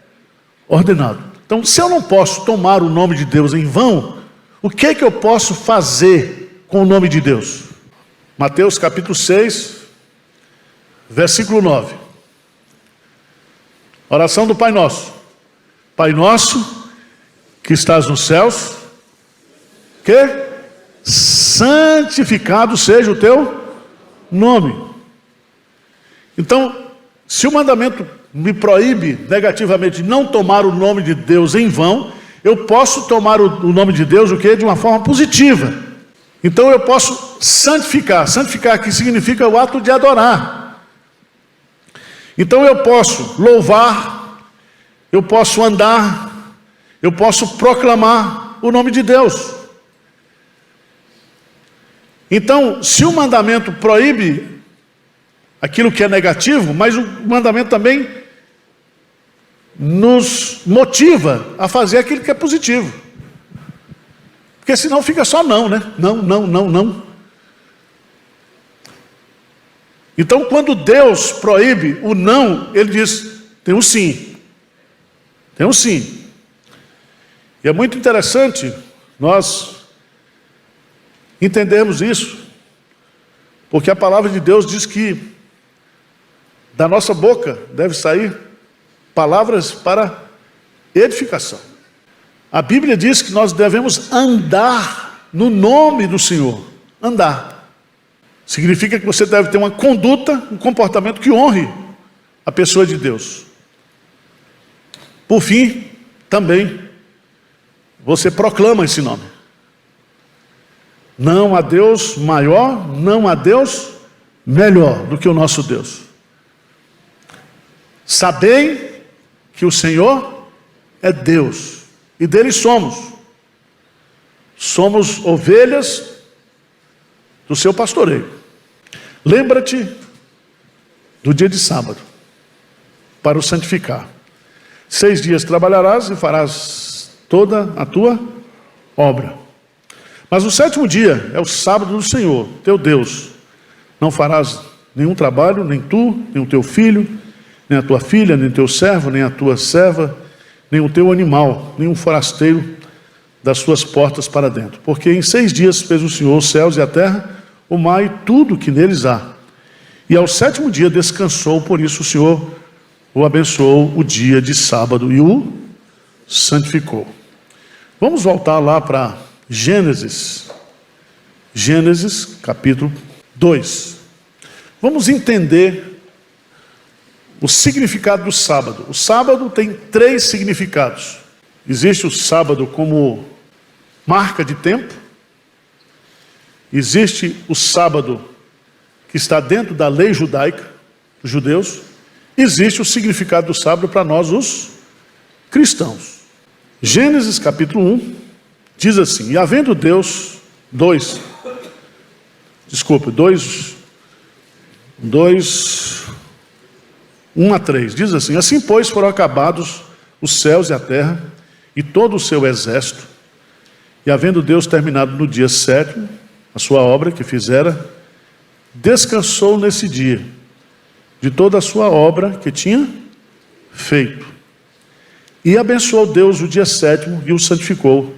ordenado. Então, se eu não posso tomar o nome de Deus em vão, o que é que eu posso fazer com o nome de Deus? Mateus capítulo 6, versículo 9. Oração do Pai Nosso. Pai nosso, que estás nos céus, que santificado seja o teu nome. Então, se o mandamento me proíbe negativamente não tomar o nome de Deus em vão, eu posso tomar o nome de Deus, o quê? De uma forma positiva. Então eu posso santificar. Santificar aqui significa o ato de adorar. Então eu posso louvar, eu posso andar, eu posso proclamar o nome de Deus. Então, se o mandamento proíbe aquilo que é negativo, mas o mandamento também nos motiva a fazer aquilo que é positivo. Porque senão fica só não, né? Não, não, não, não. Então, quando Deus proíbe o não, Ele diz, tem um sim. Tem um sim. E é muito interessante nós entendermos isso, porque a palavra de Deus diz que da nossa boca deve sair palavras para edificação. A Bíblia diz que nós devemos andar no nome do Senhor. Andar. Significa que você deve ter uma conduta, um comportamento que honre a pessoa de Deus. Por fim, também, você proclama esse nome. Não há Deus maior, não há Deus melhor do que o nosso Deus. Sabei que o Senhor é Deus, e dele somos. Somos ovelhas do seu pastoreio. Lembra-te do dia de sábado, para o santificar. 6 dias trabalharás e farás toda a tua obra. Mas o 7º dia é o sábado do Senhor, teu Deus. Não farás nenhum trabalho, nem tu, nem o teu filho, nem a tua filha, nem o teu servo, nem a tua serva, nem o teu animal, nem um forasteiro das suas portas para dentro. Porque em 6 dias fez o Senhor os céus e a terra, o mar e tudo que neles há. E ao 7º dia descansou, por isso o Senhor o abençoou o dia de sábado e o santificou. Vamos voltar lá para Gênesis capítulo 2. Vamos entender o significado do sábado. O sábado tem 3 significados. Existe o sábado como marca de tempo. Existe o sábado que está dentro da lei judaica, dos judeus. Existe o significado do sábado para nós, os cristãos. Gênesis capítulo 1 diz assim: e havendo Deus, 1 a 3, diz assim: assim, pois, foram acabados os céus e a terra, e todo o seu exército, e havendo Deus terminado no dia 7º, a sua obra que fizera, descansou nesse dia, de toda a sua obra que tinha feito. E abençoou Deus o dia 7º e o santificou,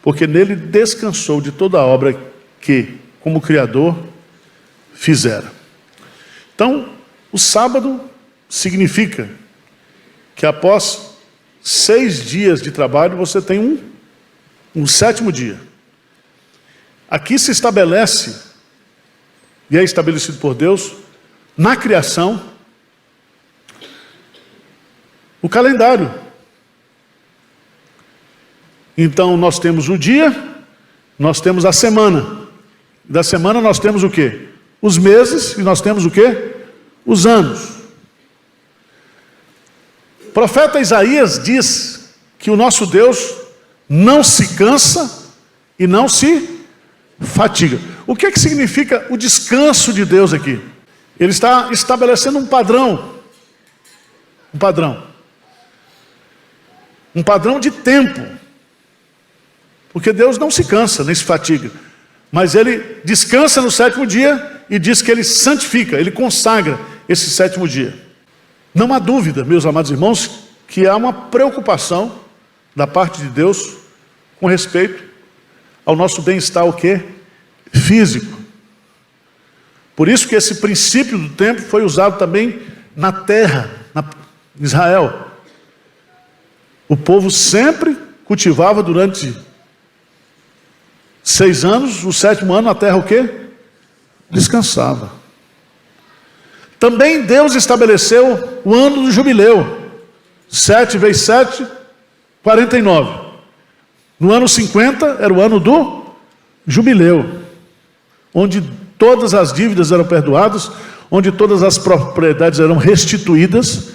porque nele descansou de toda a obra que, como Criador, fizera. Então, o sábado significa que após 6 dias de trabalho, você tem um 7º dia. Aqui se estabelece, e é estabelecido por Deus, na criação, o calendário. Então nós temos o dia, nós temos a semana. Da semana nós temos o quê? Os meses, e nós temos o quê? Os anos. O profeta Isaías diz que o nosso Deus não se cansa e não se fatiga. O que significa o descanso de Deus aqui? Ele está estabelecendo um padrão. Um padrão de tempo. Porque Deus não se cansa, nem se fatiga. Mas Ele descansa no 7º dia e diz que Ele santifica, Ele consagra esse 7º dia. Não há dúvida, meus amados irmãos, que há uma preocupação da parte de Deus com respeito ao nosso bem-estar, o quê? Físico. Por isso que esse princípio do tempo foi usado também na terra, em Israel. O povo sempre cultivava durante 6 anos, o 7º ano a terra o quê? Descansava. Também Deus estabeleceu o ano do jubileu. 7 vezes 7, 49. No ano 50 era o ano do jubileu, onde todas as dívidas eram perdoadas, onde todas as propriedades eram restituídas,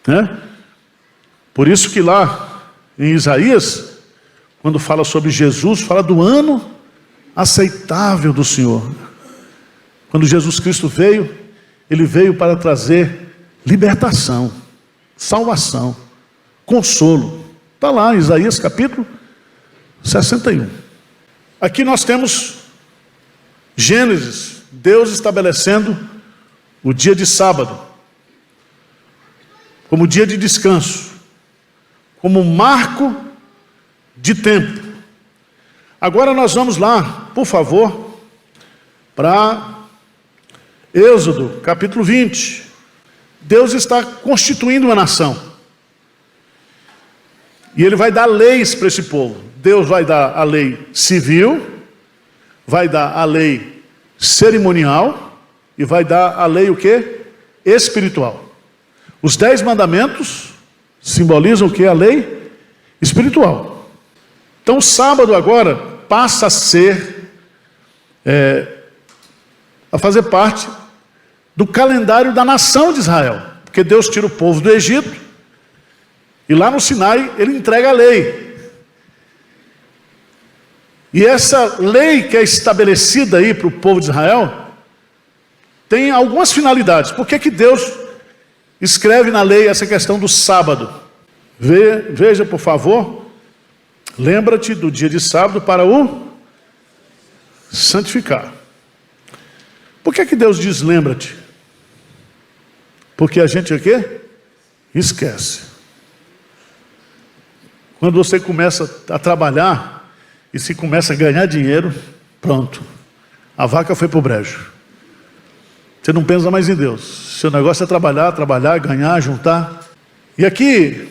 né? Por isso que lá em Isaías, quando fala sobre Jesus, fala do ano aceitável do Senhor. Quando Jesus Cristo veio, Ele veio para trazer libertação, salvação, consolo. Está lá em Isaías capítulo 61. Aqui nós temos Gênesis, Deus estabelecendo o dia de sábado como dia de descanso, como marco de tempo. Agora nós vamos lá, por favor, para Êxodo, capítulo 20. Deus está constituindo uma nação. E Ele vai dar leis para esse povo. Deus vai dar a lei civil, vai dar a lei cerimonial e vai dar a lei o quê? Espiritual. Os 10 mandamentos simbolizam o que? A lei espiritual. Então o sábado agora passa a ser, a fazer parte do calendário da nação de Israel. Porque Deus tira o povo do Egito e lá no Sinai Ele entrega a lei. E essa lei que é estabelecida aí para o povo de Israel tem algumas finalidades. Por que Deus escreve na lei essa questão do sábado? Veja, por favor. Lembra-te do dia de sábado para o santificar. Por que Deus diz lembra-te? Porque a gente o quê? Esquece. Quando você começa a trabalhar e se começa a ganhar dinheiro, pronto. A vaca foi para o brejo. Você não pensa mais em Deus. Seu negócio é trabalhar, ganhar, juntar. E aqui,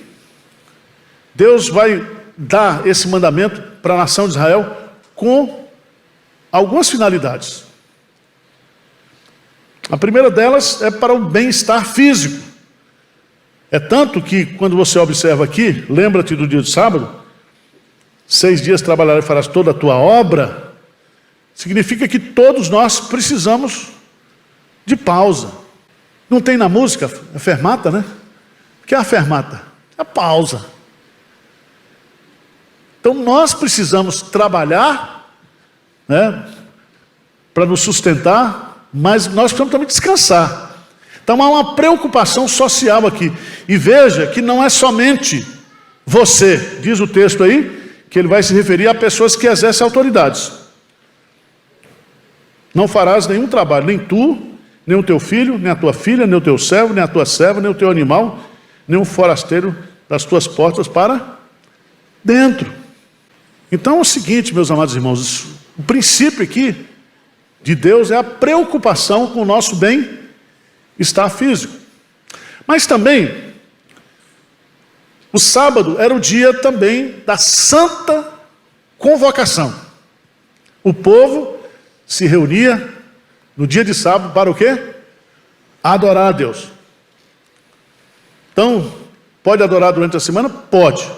Deus vai dar esse mandamento para a nação de Israel com algumas finalidades. A primeira delas é para o bem-estar físico. É tanto que, quando você observa aqui, lembra-te do dia de sábado, 6 dias trabalharás e farás toda a tua obra, significa que todos nós precisamos de pausa. Não tem na música a fermata, né? O que é a fermata? A pausa. Então nós precisamos trabalhar, né, para nos sustentar, mas nós precisamos também descansar. Então há uma preocupação social aqui. E veja que não é somente você, diz o texto aí, que ele vai se referir a pessoas que exercem autoridades. Não farás nenhum trabalho, nem tu, nem o teu filho, nem a tua filha, nem o teu servo, nem a tua serva, nem o teu animal, nem um forasteiro das tuas portas para dentro. Então é o seguinte, meus amados irmãos, o princípio aqui de Deus é a preocupação com o nosso bem-estar físico. Mas também, o sábado era o dia também da santa convocação. O povo se reunia no dia de sábado para o quê? Adorar a Deus. Então, pode adorar durante a semana? Pode.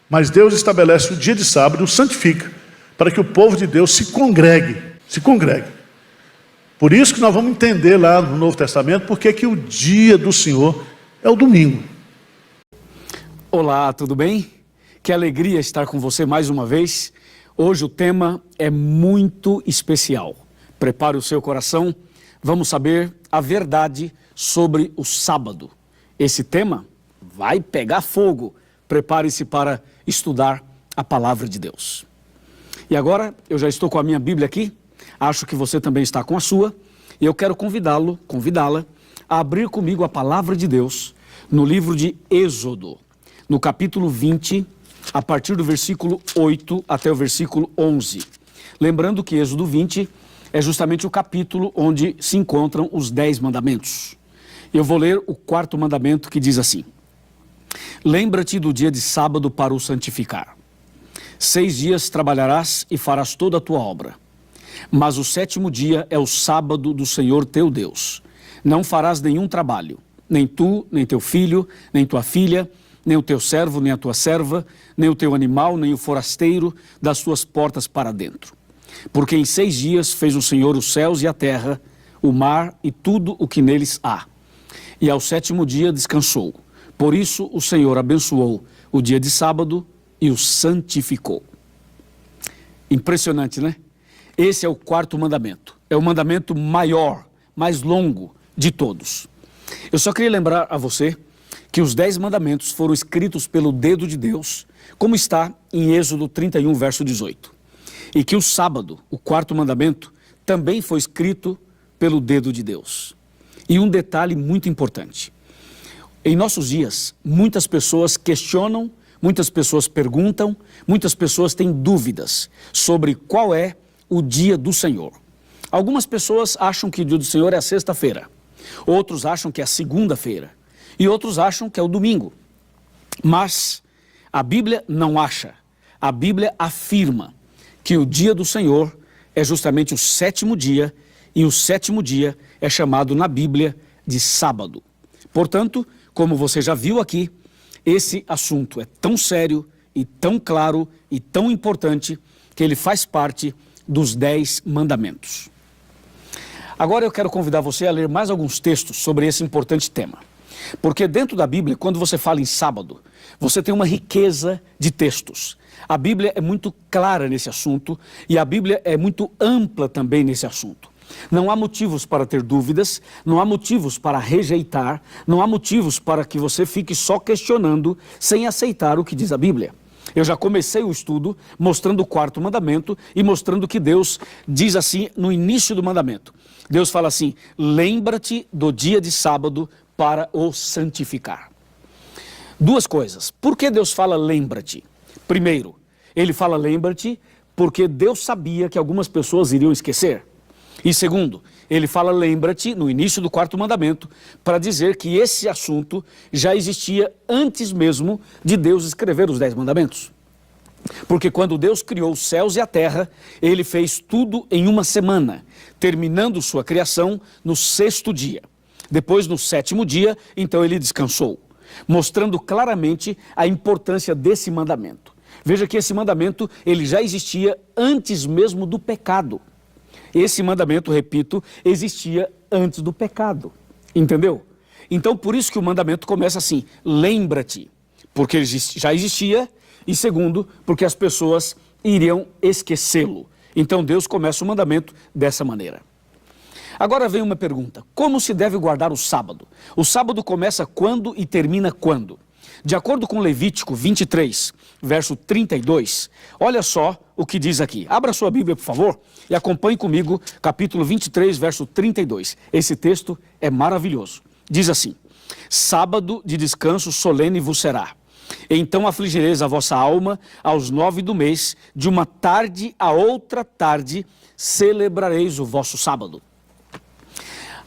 Mas Deus estabelece o dia de sábado e o santifica, para que o povo de Deus se congregue. Se congregue. Por isso que nós vamos entender lá no Novo Testamento, porque que o dia do Senhor é o domingo. Olá, tudo bem? Que alegria estar com você mais uma vez. Hoje o tema é muito especial. Prepare o seu coração, vamos saber a verdade sobre o sábado. Esse tema vai pegar fogo. Prepare-se para estudar a palavra de Deus. E agora, eu já estou com a minha Bíblia aqui, acho que você também está com a sua, e eu quero convidá-la a abrir comigo a palavra de Deus no livro de Êxodo, no capítulo 20, a partir do versículo 8 até o versículo 11. Lembrando que Êxodo 20 é justamente o capítulo onde se encontram os 10 mandamentos. Eu vou ler o 4º mandamento, que diz assim: lembra-te do dia de sábado para o santificar. 6 dias trabalharás e farás toda a tua obra. Mas o 7º dia é o sábado do Senhor teu Deus. Não farás nenhum trabalho, nem tu, nem teu filho, nem tua filha, nem o teu servo, nem a tua serva, nem o teu animal, nem o forasteiro das tuas portas para dentro. Porque em 6 dias fez o Senhor os céus e a terra, o mar e tudo o que neles há. E ao 7º dia descansou. Por isso o Senhor abençoou o dia de sábado e o santificou. Impressionante, né? Esse é o quarto mandamento. É o mandamento maior, mais longo de todos. Eu só queria lembrar a você que os 10 mandamentos foram escritos pelo dedo de Deus, como está em Êxodo 31, verso 18. E que o sábado, o quarto mandamento, também foi escrito pelo dedo de Deus. E um detalhe muito importante. Em nossos dias, muitas pessoas questionam, muitas pessoas perguntam, muitas pessoas têm dúvidas sobre qual é o dia do Senhor. Algumas pessoas acham que o dia do Senhor é a sexta-feira, outros acham que é a segunda-feira e outros acham que é o domingo. Mas a Bíblia não acha, a Bíblia afirma que o dia do Senhor é justamente o sétimo dia e o sétimo dia é chamado na Bíblia de sábado. Portanto, como você já viu aqui, esse assunto é tão sério e tão claro e tão importante que ele faz parte dos 10 mandamentos. Agora eu quero convidar você a ler mais alguns textos sobre esse importante tema. Porque dentro da Bíblia, quando você fala em sábado, você tem uma riqueza de textos. A Bíblia é muito clara nesse assunto e a Bíblia é muito ampla também nesse assunto. Não há motivos para ter dúvidas, não há motivos para rejeitar, não há motivos para que você fique só questionando sem aceitar o que diz a Bíblia. Eu já comecei o estudo mostrando o quarto mandamento e mostrando que Deus diz assim no início do mandamento. Deus fala assim: lembra-te do dia de sábado para o santificar. Duas coisas. Por que Deus fala lembra-te? Primeiro, ele fala lembra-te porque Deus sabia que algumas pessoas iriam esquecer. E segundo, ele fala lembra-te no início do quarto mandamento para dizer que esse assunto já existia antes mesmo de Deus escrever os 10 mandamentos. Porque quando Deus criou os céus e a terra, ele fez tudo em uma semana, terminando sua criação no 6º dia. Depois, no 7º dia, então ele descansou, mostrando claramente a importância desse mandamento. Veja que esse mandamento ele já existia antes mesmo do pecado. Esse mandamento, repito, existia antes do pecado, entendeu? Então, por isso que o mandamento começa assim, lembra-te, porque ele já existia, e segundo, porque as pessoas iriam esquecê-lo. Então, Deus começa o mandamento dessa maneira. Agora vem uma pergunta, como se deve guardar o sábado? O sábado começa quando e termina quando? De acordo com Levítico 23, verso 32, olha só o que diz aqui. Abra sua Bíblia, por favor, e acompanhe comigo capítulo 23, verso 32. Esse texto é maravilhoso. Diz assim: sábado de descanso solene vos será. Então afligireis a vossa alma aos 9 do mês, de uma tarde a outra tarde celebrareis o vosso sábado.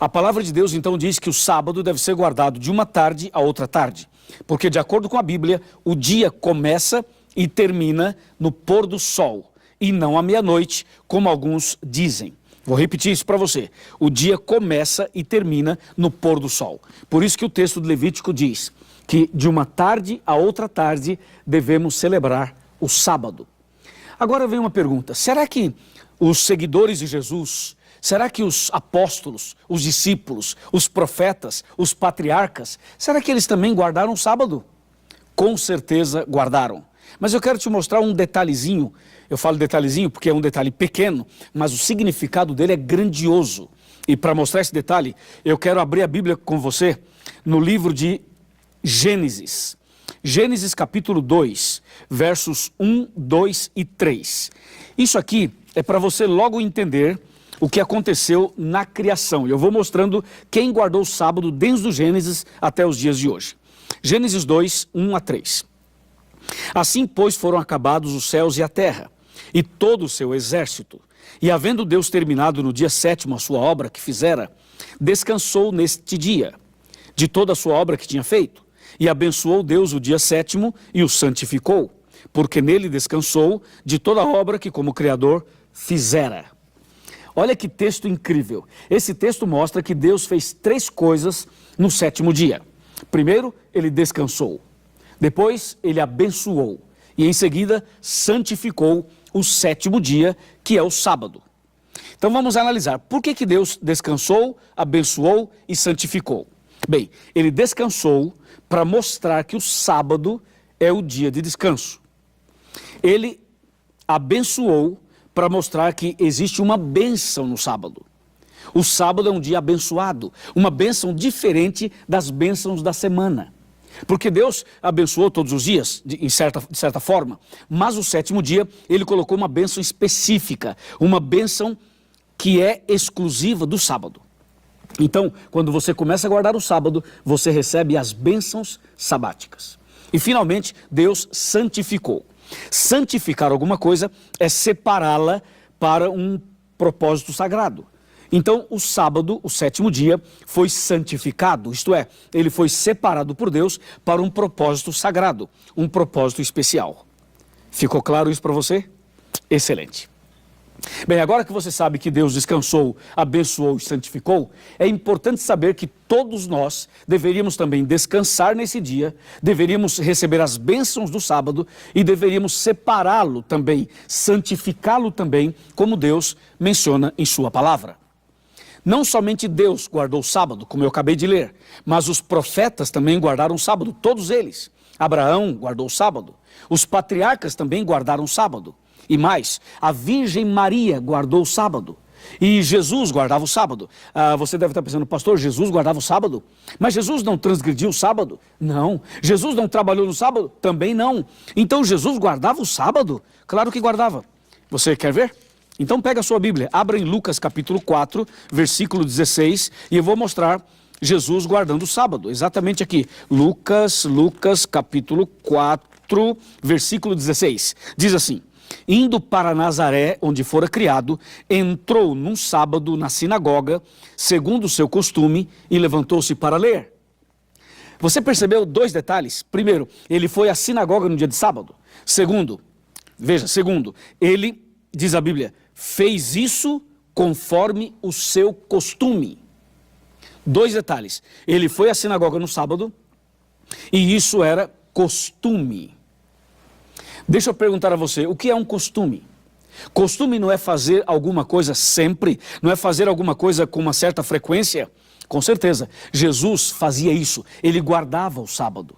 A palavra de Deus então diz que o sábado deve ser guardado de uma tarde a outra tarde, porque de acordo com a Bíblia, o dia começa e termina no pôr do sol, e não à meia-noite, como alguns dizem. Vou repetir isso para você. O dia começa e termina no pôr do sol. Por isso que o texto de Levítico diz que de uma tarde a outra tarde devemos celebrar o sábado. Agora vem uma pergunta, será que os seguidores de Jesus, será que os apóstolos, os discípulos, os profetas, os patriarcas, será que eles também guardaram o sábado? Com certeza guardaram. Mas eu quero te mostrar um detalhezinho. Eu falo detalhezinho porque é um detalhe pequeno, mas o significado dele é grandioso. E para mostrar esse detalhe, eu quero abrir a Bíblia com você no livro de Gênesis. Gênesis capítulo 2, versos 1, 2 e 3. Isso aqui é para você logo entender o que aconteceu na criação. Eu vou mostrando quem guardou o sábado desde o Gênesis até os dias de hoje. Gênesis 2, 1 a 3. Assim, pois, foram acabados os céus e a terra, e todo o seu exército. E havendo Deus terminado no dia 7º a sua obra que fizera, descansou neste dia de toda a sua obra que tinha feito. E abençoou Deus o dia 7º e o santificou, porque nele descansou de toda a obra que como Criador fizera. Olha que texto incrível. Esse texto mostra que Deus fez 3 coisas no 7º dia. Primeiro, ele descansou. Depois, ele abençoou. E em seguida, santificou o 7º dia, que é o sábado. Então vamos analisar. Por que Deus descansou, abençoou e santificou? Bem, ele descansou para mostrar que o sábado é o dia de descanso. Ele abençoou para mostrar que existe uma bênção no sábado. O sábado é um dia abençoado, uma bênção diferente das bênçãos da semana. Porque Deus abençoou todos os dias, de certa forma, mas o sétimo dia ele colocou uma bênção específica, uma bênção que é exclusiva do sábado. Então, quando você começa a guardar o sábado, você recebe as bênçãos sabáticas. E finalmente, Deus santificou. Santificar alguma coisa é separá-la para um propósito sagrado. Então, o sábado, o sétimo dia, foi santificado, isto é, ele foi separado por Deus para um propósito sagrado, um propósito especial. Ficou claro isso para você? Excelente. Bem, agora que você sabe que Deus descansou, abençoou e santificou, é importante saber que todos nós deveríamos também descansar nesse dia, deveríamos receber as bênçãos do sábado e deveríamos separá-lo também, santificá-lo também, como Deus menciona em sua palavra. Não somente Deus guardou o sábado, como eu acabei de ler, mas os profetas também guardaram o sábado, todos eles. Abraão guardou o sábado, os patriarcas também guardaram o sábado. E mais, a Virgem Maria guardou o sábado. E Jesus guardava o sábado. Você deve estar pensando, pastor, Jesus guardava o sábado? Mas Jesus não transgrediu o sábado? Não. Jesus não trabalhou no sábado? Também não. Então Jesus guardava o sábado? Claro que guardava. Você quer ver? Então pega a sua Bíblia, abra em Lucas capítulo 4, versículo 16, e eu vou mostrar Jesus guardando o sábado. Exatamente aqui. Lucas capítulo 4, versículo 16. Diz assim: indo para Nazaré, onde fora criado, entrou num sábado na sinagoga, segundo o seu costume, e levantou-se para ler. Você percebeu dois detalhes? Primeiro, ele foi à sinagoga no dia de sábado. Segundo, ele, diz a Bíblia, fez isso conforme o seu costume. Dois detalhes. Ele foi à sinagoga no sábado, e isso era costume. Deixa eu perguntar a você, o que é um costume? Costume não é fazer alguma coisa sempre, não é fazer alguma coisa com uma certa frequência. Com certeza, Jesus fazia isso, ele guardava o sábado.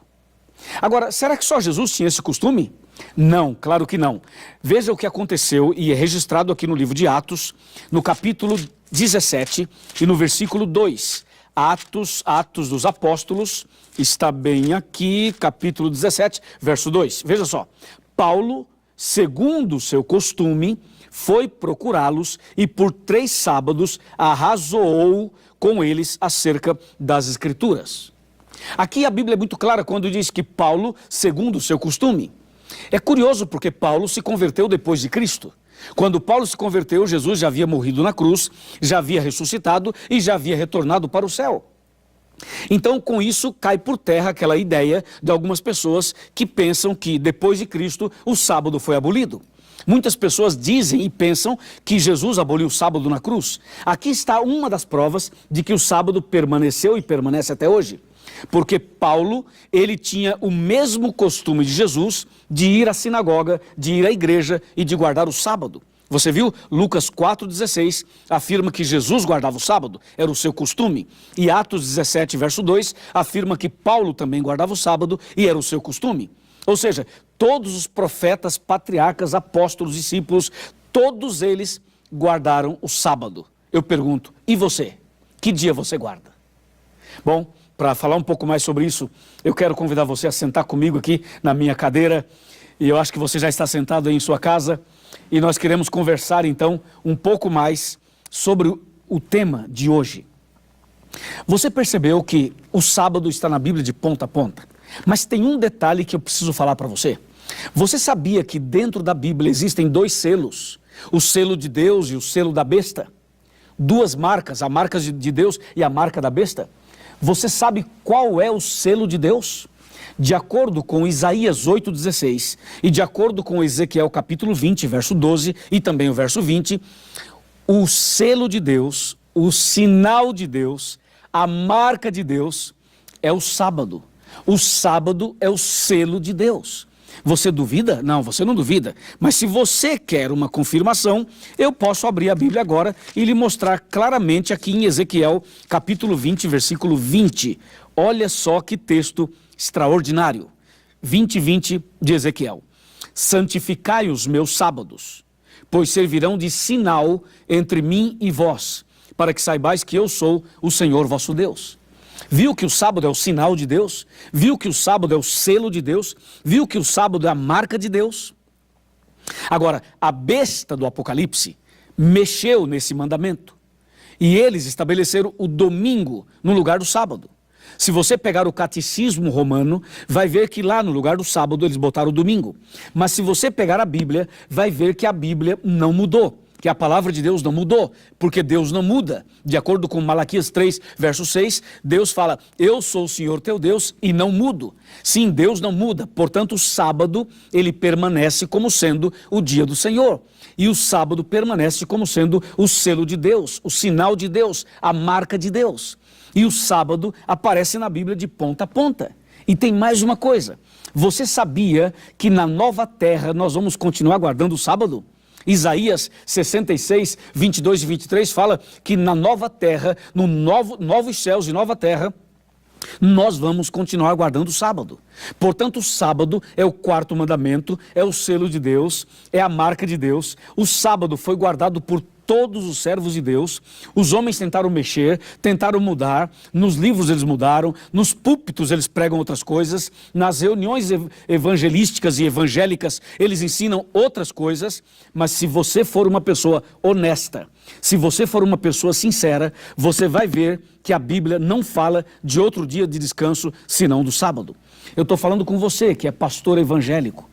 Agora, será que só Jesus tinha esse costume? Não, claro que não. Veja o que aconteceu e é registrado aqui no livro de Atos, no capítulo 17 e no versículo 2. Atos dos Apóstolos, está bem aqui, capítulo 17, verso 2. Veja só. Paulo, segundo o seu costume, foi procurá-los e por 3 sábados arrazoou com eles acerca das Escrituras. Aqui a Bíblia é muito clara quando diz que Paulo, segundo o seu costume. É curioso porque Paulo se converteu depois de Cristo. Quando Paulo se converteu, Jesus já havia morrido na cruz, já havia ressuscitado e já havia retornado para o céu. Então, com isso, cai por terra aquela ideia de algumas pessoas que pensam que, depois de Cristo, o sábado foi abolido. Muitas pessoas dizem e pensam que Jesus aboliu o sábado na cruz. Aqui está uma das provas de que o sábado permaneceu e permanece até hoje. Porque Paulo, ele tinha o mesmo costume de Jesus de ir à sinagoga, de ir à igreja e de guardar o sábado. Você viu? Lucas 4,16 afirma que Jesus guardava o sábado, era o seu costume. E Atos 17, verso 2, afirma que Paulo também guardava o sábado e era o seu costume. Ou seja, todos os profetas, patriarcas, apóstolos, discípulos, todos eles guardaram o sábado. Eu pergunto, e você? Que dia você guarda? Bom, para falar um pouco mais sobre isso, eu quero convidar você a sentar comigo aqui na minha cadeira. E eu acho que você já está sentado aí em sua casa. E nós queremos conversar então um pouco mais sobre o tema de hoje. Você percebeu que o sábado está na Bíblia de ponta a ponta? Mas tem um detalhe que eu preciso falar para você. Você sabia que dentro da Bíblia existem 2 selos? O selo de Deus e o selo da besta? 2 marcas, a marca de Deus e a marca da besta? Você sabe qual é o selo de Deus? De acordo com Isaías 8,16 e de acordo com Ezequiel capítulo 20, verso 12 e também o verso 20, o selo de Deus, o sinal de Deus, a marca de Deus é o sábado. O sábado é o selo de Deus. Você duvida? Não, você não duvida. Mas se você quer uma confirmação, eu posso abrir a Bíblia agora e lhe mostrar claramente aqui em Ezequiel, capítulo 20, versículo 20. Olha só que texto extraordinário. 20 de Ezequiel. Santificai os meus sábados, pois servirão de sinal entre mim e vós, para que saibais que eu sou o Senhor vosso Deus. Viu que o sábado é o sinal de Deus? Viu que o sábado é o selo de Deus? Viu que o sábado é a marca de Deus? Agora, a besta do Apocalipse mexeu nesse mandamento. E eles estabeleceram o domingo no lugar do sábado. Se você pegar o catecismo romano, vai ver que lá no lugar do sábado eles botaram o domingo. Mas se você pegar a Bíblia, vai ver que a Bíblia não mudou. Que a palavra de Deus não mudou, porque Deus não muda. De acordo com Malaquias 3, verso 6, Deus fala, eu sou o Senhor teu Deus e não mudo. Sim, Deus não muda, portanto o sábado, ele permanece como sendo o dia do Senhor. E o sábado permanece como sendo o selo de Deus, o sinal de Deus, a marca de Deus. E o sábado aparece na Bíblia de ponta a ponta. E tem mais uma coisa, você sabia que na nova terra nós vamos continuar guardando o sábado? Isaías 66, 22 e 23 fala que na nova terra, no novos céus e nova terra, nós vamos continuar guardando o sábado. Portanto, o sábado é o quarto mandamento, é o selo de Deus, é a marca de Deus. O sábado foi guardado por todos os servos de Deus. Os homens tentaram mexer, tentaram mudar, nos livros eles mudaram, nos púlpitos eles pregam outras coisas, nas reuniões evangelísticas e evangélicas eles ensinam outras coisas, mas se você for uma pessoa honesta, se você for uma pessoa sincera, você vai ver que a Bíblia não fala de outro dia de descanso senão do sábado. Eu estou falando com você que é pastor evangélico,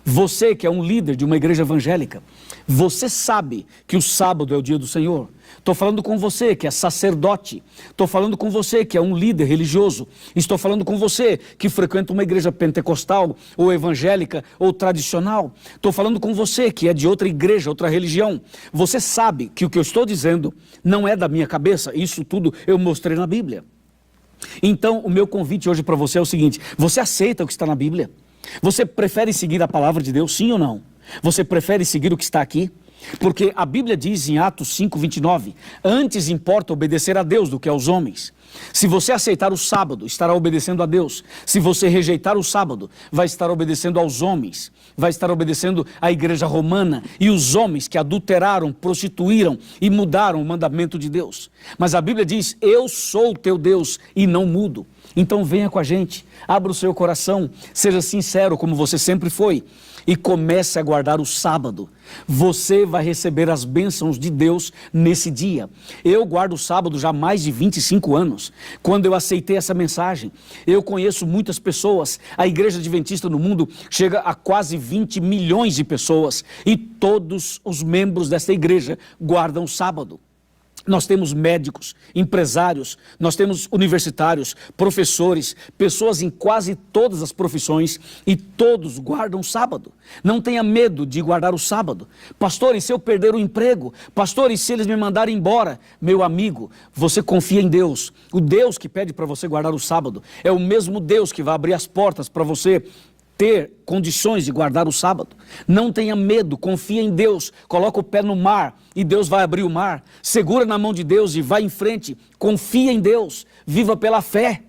você que é um líder de uma igreja evangélica, você sabe que o sábado é o dia do Senhor. Estou falando com você que é sacerdote, estou falando com você que é um líder religioso, estou falando com você que frequenta uma igreja pentecostal, ou evangélica, ou tradicional, estou falando com você que é de outra igreja, outra religião. Você sabe que o que eu estou dizendo não é da minha cabeça, isso tudo eu mostrei na Bíblia. Então o meu convite hoje para você é o seguinte, você aceita o que está na Bíblia? Você prefere seguir a palavra de Deus, sim ou não? Você prefere seguir o que está aqui? Porque a Bíblia diz em Atos 5, 29, antes importa obedecer a Deus do que aos homens. Se você aceitar o sábado, estará obedecendo a Deus. Se você rejeitar o sábado, vai estar obedecendo aos homens. Vai estar obedecendo à igreja romana e os homens que adulteraram, prostituíram e mudaram o mandamento de Deus. Mas a Bíblia diz, eu sou o teu Deus e não mudo. Então venha com a gente, abra o seu coração, seja sincero como você sempre foi e comece a guardar o sábado. Você vai receber as bênçãos de Deus nesse dia. Eu guardo o sábado já há mais de 25 anos. Quando eu aceitei essa mensagem, eu conheço muitas pessoas. A Igreja Adventista no mundo chega a quase 20 milhões de pessoas e todos os membros dessa igreja guardam o sábado. Nós temos médicos, empresários, nós temos universitários, professores, pessoas em quase todas as profissões e todos guardam o sábado. Não tenha medo de guardar o sábado. Pastor, e se eu perder o emprego? Pastor, e se eles me mandarem embora? Meu amigo, você confia em Deus. O Deus que pede para você guardar o sábado é o mesmo Deus que vai abrir as portas para você ter condições de guardar o sábado. Não tenha medo, confia em Deus, coloca o pé no mar e Deus vai abrir o mar. Segura na mão de Deus e vai em frente, confia em Deus, viva pela fé.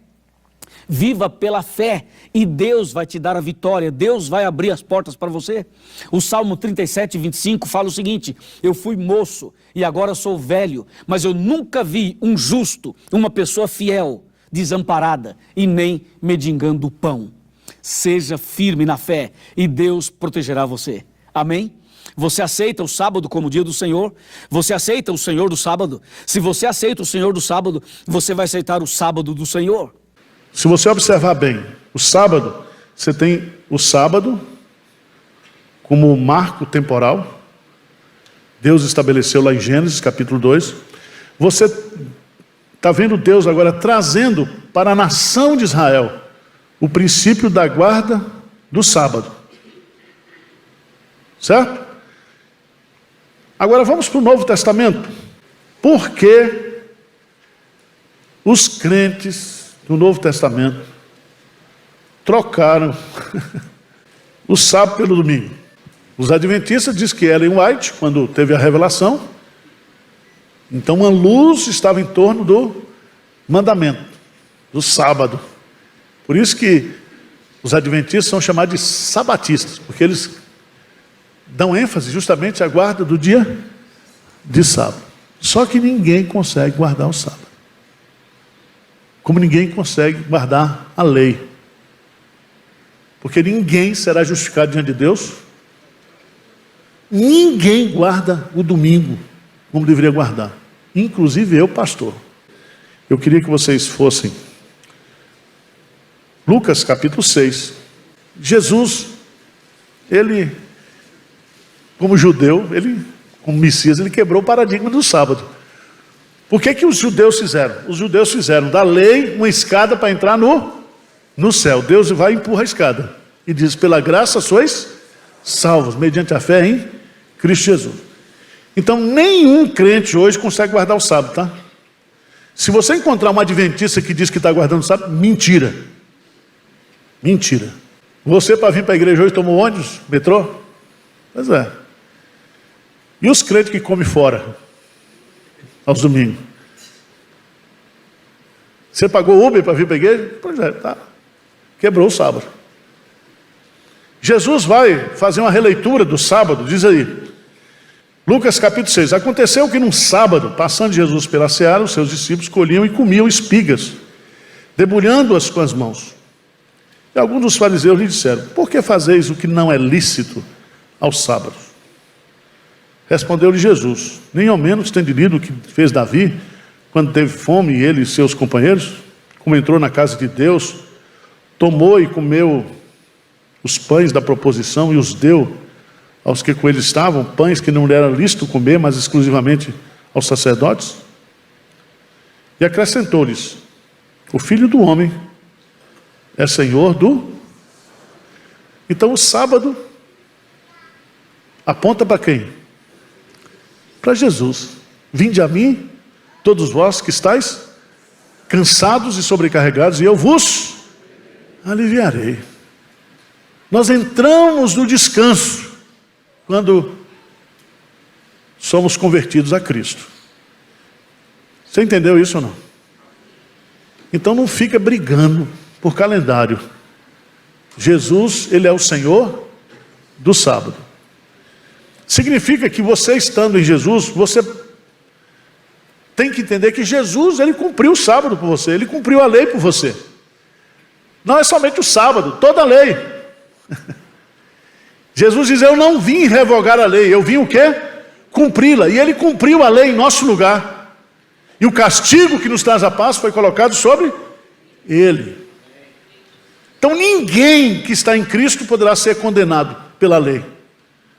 Viva pela fé e Deus vai te dar a vitória, Deus vai abrir as portas para você. O Salmo 37, 25 fala o seguinte, eu fui moço e agora sou velho, mas eu nunca vi um justo, uma pessoa fiel, desamparada e nem mendigando o pão. Seja firme na fé e Deus protegerá você. Amém? Você aceita o sábado como dia do Senhor? Você aceita o Senhor do sábado? Se você aceita o Senhor do sábado, você vai aceitar o sábado do Senhor. Se você observar bem, o sábado, você tem o sábado como marco temporal. Deus estabeleceu lá em Gênesis capítulo 2. Você está vendo Deus agora trazendo para a nação de Israel o princípio da guarda do sábado. Certo? Agora vamos para o Novo Testamento. Por que os crentes do Novo Testamento trocaram o sábado pelo domingo. Os adventistas dizem que Ellen White, quando teve a revelação, então uma luz estava em torno do mandamento, do sábado. Por isso que os adventistas são chamados de sabatistas, porque eles dão ênfase justamente à guarda do dia de sábado. Só que ninguém consegue guardar o sábado. Como ninguém consegue guardar a lei. Porque ninguém será justificado diante de Deus. Ninguém guarda o domingo como deveria guardar. Inclusive eu, pastor. Eu queria que vocês fossem Lucas capítulo 6. Jesus, ele, como judeu, como Messias, ele quebrou o paradigma do sábado. Por que os judeus fizeram? Os judeus fizeram da lei uma escada para entrar no céu. Deus vai e empurra a escada. E diz, pela graça sois salvos, mediante a fé em Cristo Jesus. Então, nenhum crente hoje consegue guardar o sábado, tá? Se você encontrar uma adventista que diz que está guardando o sábado, mentira. Mentira. Você, para vir para a igreja hoje, tomou ônibus, metrô? Pois é. E os crentes que comem fora, aos domingos? Você pagou Uber para vir para a igreja? Pois é, tá. Quebrou o sábado. Jesus vai fazer uma releitura do sábado, diz aí, Lucas capítulo 6. Aconteceu que num sábado, passando Jesus pela seara, os seus discípulos colhiam e comiam espigas, debulhando-as com as mãos. E alguns dos fariseus lhe disseram, por que fazeis o que não é lícito aos sábados? Respondeu-lhe Jesus, nem ao menos tende lido o que fez Davi, quando teve fome, ele e seus companheiros, como entrou na casa de Deus, tomou e comeu os pães da proposição e os deu aos que com ele estavam, pães que não lhe era lícito comer, mas exclusivamente aos sacerdotes. E acrescentou-lhes, o Filho do Homem é Senhor do... Então o sábado aponta para quem? Para Jesus. Vinde a mim, todos vós que estáis cansados e sobrecarregados, e eu vos aliviarei. Nós entramos no descanso quando somos convertidos a Cristo. Você entendeu isso ou não? Então não fica brigando por calendário. Jesus, ele é o Senhor do sábado. Significa que você estando em Jesus, você tem que entender que Jesus, ele cumpriu o sábado por você, ele cumpriu a lei por você. Não é somente o sábado, toda a lei. Jesus diz, eu não vim revogar a lei, eu vim o quê? Cumpri-la. E ele cumpriu a lei em nosso lugar. E o castigo que nos traz a paz foi colocado sobre ele. Então ninguém que está em Cristo poderá ser condenado pela lei.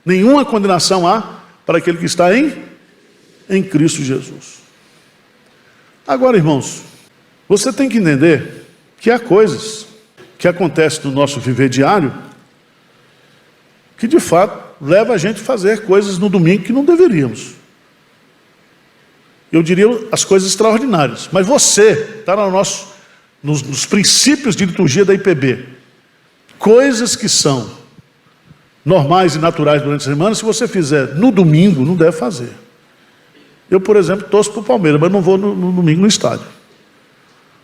Nenhuma condenação há para aquele que está em Cristo Jesus. Agora, irmãos, você tem que entender que há coisas que acontecem no nosso viver diário que de fato leva a gente a fazer coisas no domingo que não deveríamos. Eu diria as coisas extraordinárias. Mas você está nos princípios de liturgia da IPB. Coisas que são normais e naturais durante a semana, se você fizer no domingo, não deve fazer. Eu, por exemplo, torço para o Palmeiras, mas não vou no domingo no estádio.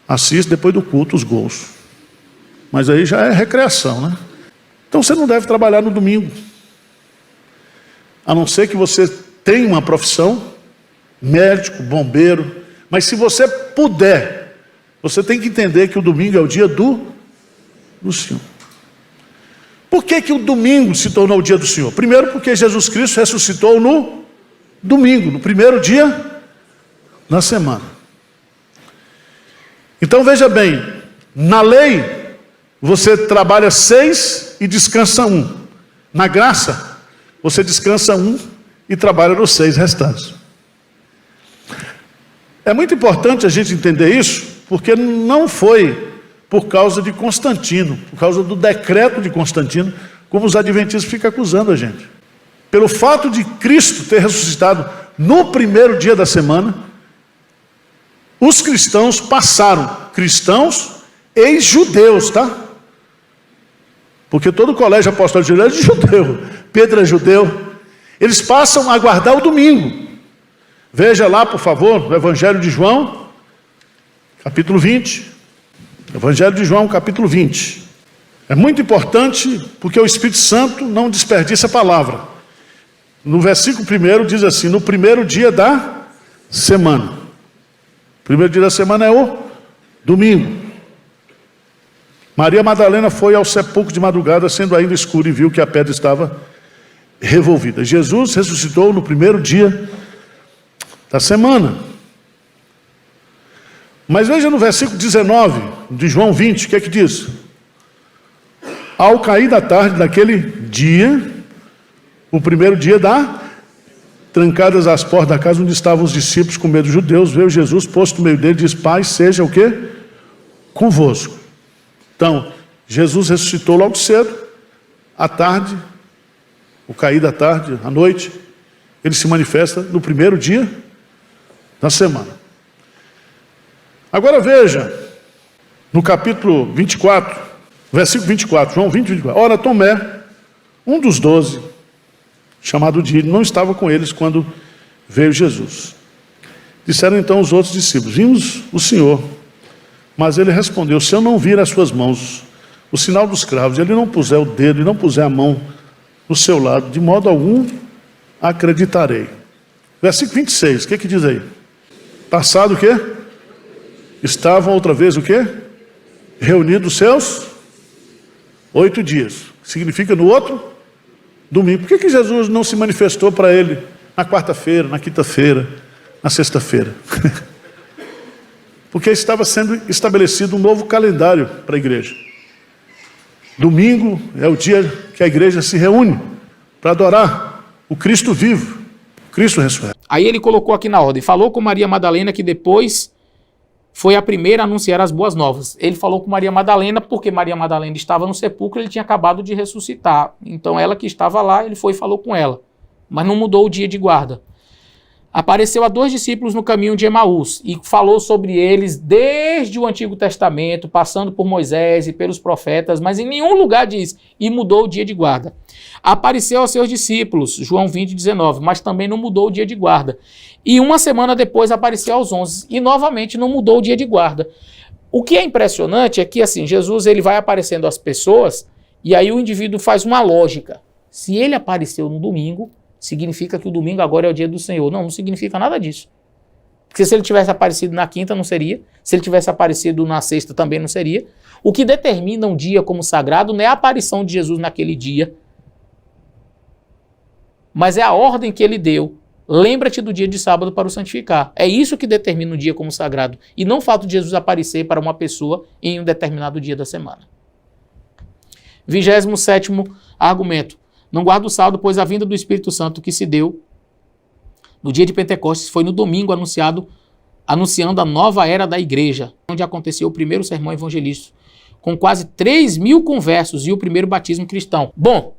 Assisto depois do culto os gols. Mas aí já é recreação, né? Então você não deve trabalhar no domingo. A não ser que você tenha uma profissão, médico, bombeiro. Mas se você puder, você tem que entender que o domingo é o dia do Senhor. Por que o domingo se tornou o dia do Senhor? Primeiro porque Jesus Cristo ressuscitou no domingo, no primeiro dia da semana. Então veja bem, na lei você trabalha 6 e descansa 1. Na graça, você descansa 1 e trabalha nos 6 restantes. É muito importante a gente entender isso, porque não foi por causa de Constantino, por causa do decreto de Constantino, como os adventistas ficam acusando a gente. Pelo fato de Cristo ter ressuscitado no primeiro dia da semana, os cristãos passaram, cristãos e judeus, tá? Porque todo o colégio apostólico é de judeu. Pedro é judeu. Eles passam a guardar o domingo. Veja lá, por favor, no Evangelho de João, capítulo 20. Evangelho de João, capítulo 20. É muito importante porque o Espírito Santo não desperdiça a palavra. No versículo 1 diz assim: no primeiro dia da semana. O primeiro dia da semana é o domingo. Maria Madalena foi ao sepulcro de madrugada, sendo ainda escuro, e viu que a pedra estava revolvida. Jesus ressuscitou no primeiro dia da semana. Mas veja no versículo 19 de João 20, o que é que diz? Ao cair da tarde daquele dia, o primeiro dia trancadas as portas da casa onde estavam os discípulos com medo dos judeus, veio Jesus, posto no meio dele, diz: Pai, seja o quê? Convosco. Então, Jesus ressuscitou logo cedo, à tarde, o cair da tarde, à noite, ele se manifesta no primeiro dia da semana. Agora veja, no capítulo 24, versículo 24, João 20, 24. Ora, Tomé, um dos 12, chamado Dídimo, não estava com eles quando veio Jesus. Disseram então os outros discípulos: vimos o Senhor. Mas ele respondeu: se eu não vir as suas mãos, o sinal dos cravos, e ele não puser o dedo e não puser a mão no seu lado, de modo algum acreditarei. Versículo 26, o que diz aí? Passado o quê? Estavam outra vez o quê? Reunidos seus 8 dias. Significa no outro domingo. Por que Jesus não se manifestou para ele na quarta-feira, na quinta-feira, na sexta-feira? Porque estava sendo estabelecido um novo calendário para a igreja. Domingo é o dia que a igreja se reúne para adorar o Cristo vivo, o Cristo ressurreto. Aí ele colocou aqui na ordem: falou com Maria Madalena, que depois foi a primeira a anunciar as boas novas. Ele falou com Maria Madalena porque Maria Madalena estava no sepulcro, ele tinha acabado de ressuscitar. Então ela que estava lá, ele foi e falou com ela. Mas não mudou o dia de guarda. Apareceu a 2 discípulos no caminho de Emaús e falou sobre eles desde o Antigo Testamento, passando por Moisés e pelos profetas, mas em nenhum lugar diz: e mudou o dia de guarda. Apareceu aos seus discípulos, João 20, 19, mas também não mudou o dia de guarda. E uma semana depois apareceu aos 11 e novamente não mudou o dia de guarda. O que é impressionante é que assim, Jesus ele vai aparecendo às pessoas e aí o indivíduo faz uma lógica. Se ele apareceu no domingo, significa que o domingo agora é o dia do Senhor. Não significa nada disso. Porque se ele tivesse aparecido na quinta, não seria. Se ele tivesse aparecido na sexta, também não seria. O que determina um dia como sagrado não é a aparição de Jesus naquele dia, mas é a ordem que ele deu. Lembra-te do dia de sábado para o santificar. É isso que determina um dia como sagrado. E não o fato de Jesus aparecer para uma pessoa em um determinado dia da semana. 27º argumento. Não guarda o saldo, pois a vinda do Espírito Santo que se deu no dia de Pentecostes foi no domingo anunciando a nova era da igreja, onde aconteceu o primeiro sermão evangelístico, com quase 3.000 conversos e o primeiro batismo cristão. Bom,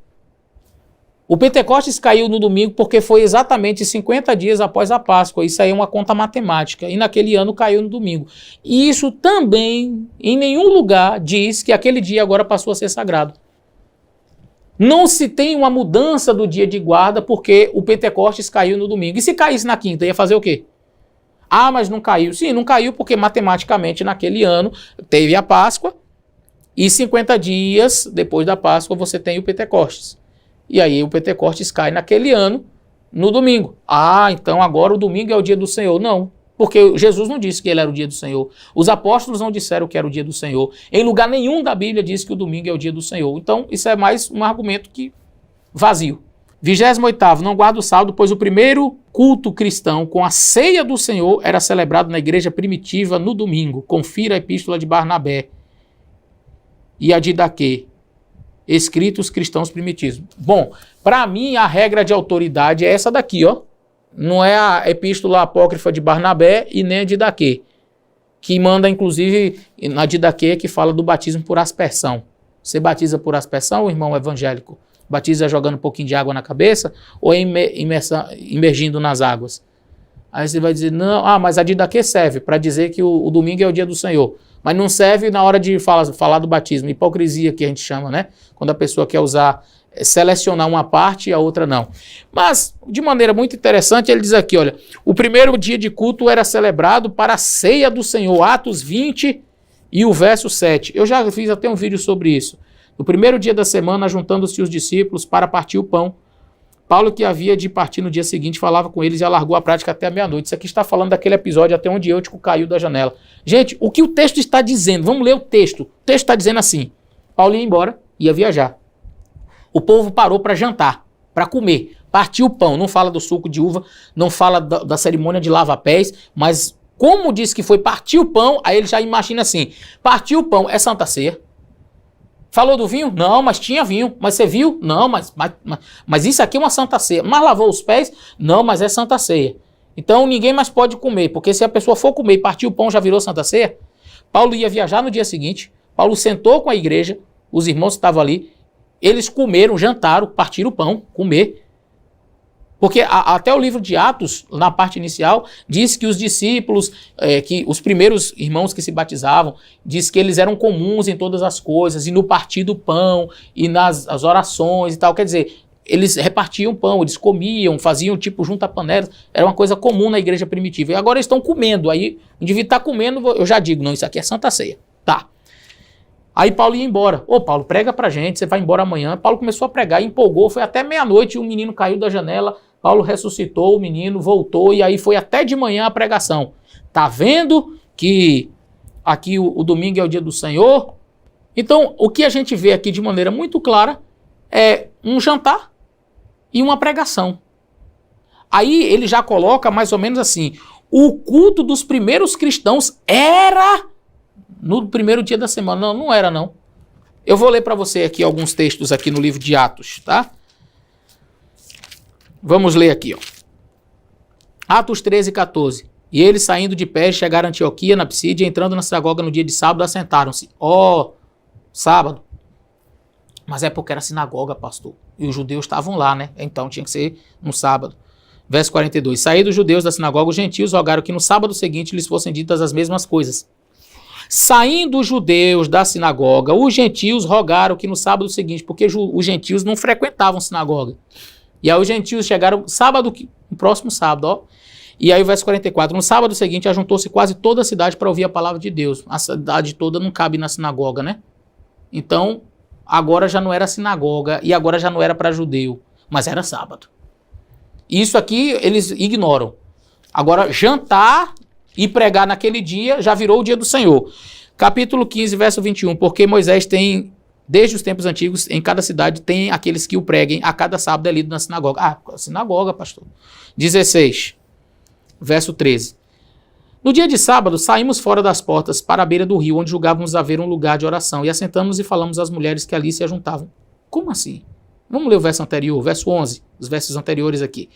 o Pentecostes caiu no domingo porque foi exatamente 50 dias após a Páscoa. Isso aí é uma conta matemática. E naquele ano caiu no domingo. E isso também, em nenhum lugar, diz que aquele dia agora passou a ser sagrado. Não se tem uma mudança do dia de guarda porque o Pentecostes caiu no domingo. E se caísse na quinta, ia fazer o quê? Ah, mas não caiu. Sim, não caiu porque matematicamente naquele ano teve a Páscoa e 50 dias depois da Páscoa você tem o Pentecostes. E aí o Pentecostes cai naquele ano, no domingo. Ah, então agora o domingo é o dia do Senhor. Não, porque Jesus não disse que ele era o dia do Senhor. Os apóstolos não disseram que era o dia do Senhor. Em lugar nenhum da Bíblia diz que o domingo é o dia do Senhor. Então isso é mais um argumento que vazio. 28º, não guarda o saldo, pois o primeiro culto cristão com a ceia do Senhor era celebrado na igreja primitiva no domingo. Confira a epístola de Barnabé e a de Daquê. Escritos cristãos primitivos. Bom, para mim a regra de autoridade é essa daqui, ó. Não é a epístola apócrifa de Barnabé e nem a de Daquê, que manda inclusive na de Daquê que fala do batismo por aspersão. Você batiza por aspersão, irmão evangélico? Batiza jogando um pouquinho de água na cabeça ou imergindo nas águas? Aí você vai dizer, não, mas a de Daquê serve para dizer que o domingo é o dia do Senhor. mas não serve na hora de falar do batismo. Hipocrisia que a gente chama, né? Quando a pessoa quer selecionar uma parte e a outra não. Mas, de maneira muito interessante, ele diz aqui, olha, o primeiro dia de culto era celebrado para a ceia do Senhor, Atos 20 e o verso 7. Eu já fiz até um vídeo sobre isso. No primeiro dia da semana, juntando-se os discípulos para partir o pão, Paulo, que havia de partir no dia seguinte, falava com eles e alargou a prática até a meia-noite. Isso aqui está falando daquele episódio até onde Eutico caiu da janela. Gente, o que o texto está dizendo? Vamos ler o texto. O texto está dizendo assim, Paulo ia embora, ia viajar. O povo parou para jantar, para comer. Partiu o pão, não fala do suco de uva, não fala da cerimônia de lava-pés, mas como diz que foi partir o pão, aí ele já imagina assim, partiu o pão, é Santa Ceia. Falou do vinho? Não, mas tinha vinho. Mas você viu? Não, mas isso aqui é uma Santa Ceia. Mas lavou os pés? Não, mas é Santa Ceia. Então ninguém mais pode comer, porque se a pessoa for comer e partir o pão, já virou Santa Ceia? Paulo ia viajar no dia seguinte, Paulo sentou com a igreja, os irmãos estavam ali, eles comeram, jantaram, partiram o pão, comer. Porque até o livro de Atos, na parte inicial, diz que os discípulos, que os primeiros irmãos que se batizavam, diz que eles eram comuns em todas as coisas, e no partir do pão, e nas as orações e tal. Quer dizer, eles repartiam pão, eles comiam, faziam tipo junta-panelas, era uma coisa comum na igreja primitiva. E agora eles estão comendo, aí o indivíduo está comendo, eu já digo, não, isso aqui é Santa Ceia. Tá. Aí Paulo ia embora. Ô Paulo, prega pra gente, você vai embora amanhã. Paulo começou a pregar, empolgou, foi até meia-noite, e um menino caiu da janela, Paulo ressuscitou o menino, voltou, e aí foi até de manhã a pregação. Tá vendo que aqui o domingo é o dia do Senhor? Então, o que a gente vê aqui de maneira muito clara é um jantar e uma pregação. Aí ele já coloca mais ou menos assim, o culto dos primeiros cristãos era no primeiro dia da semana. Não, não era não. Eu vou ler para você aqui alguns textos aqui no livro de Atos, tá? Vamos ler aqui, ó. Atos 13, 14. E eles, saindo de pé, chegaram a Antioquia, na Psídia, entrando na sinagoga no dia de sábado, assentaram-se. Sábado. Mas é porque era sinagoga, pastor. E os judeus estavam lá, né? Então tinha que ser no sábado. Verso 42. Saídos os judeus da sinagoga, os gentios rogaram que no sábado seguinte lhes fossem ditas as mesmas coisas. Saindo os judeus da sinagoga, os gentios rogaram que no sábado seguinte, porque os gentios não frequentavam sinagoga. E aí os gentios chegaram no próximo sábado, ó. E aí o verso 44, no sábado seguinte ajuntou-se quase toda a cidade para ouvir a palavra de Deus. A cidade toda não cabe na sinagoga, né? Então, agora já não era sinagoga e agora já não era para judeu, mas era sábado. Isso aqui eles ignoram. Agora, jantar e pregar naquele dia já virou o dia do Senhor. Capítulo 15, verso 21, porque Moisés tem... Desde os tempos antigos, em cada cidade tem aqueles que o preguem, a cada sábado é lido na sinagoga. Sinagoga, pastor. 16, verso 13. No dia de sábado, saímos fora das portas para a beira do rio, onde julgávamos haver um lugar de oração, e assentamos e falamos às mulheres que ali se ajuntavam. Como assim? Vamos ler o verso anterior, verso 11, os versos anteriores aqui.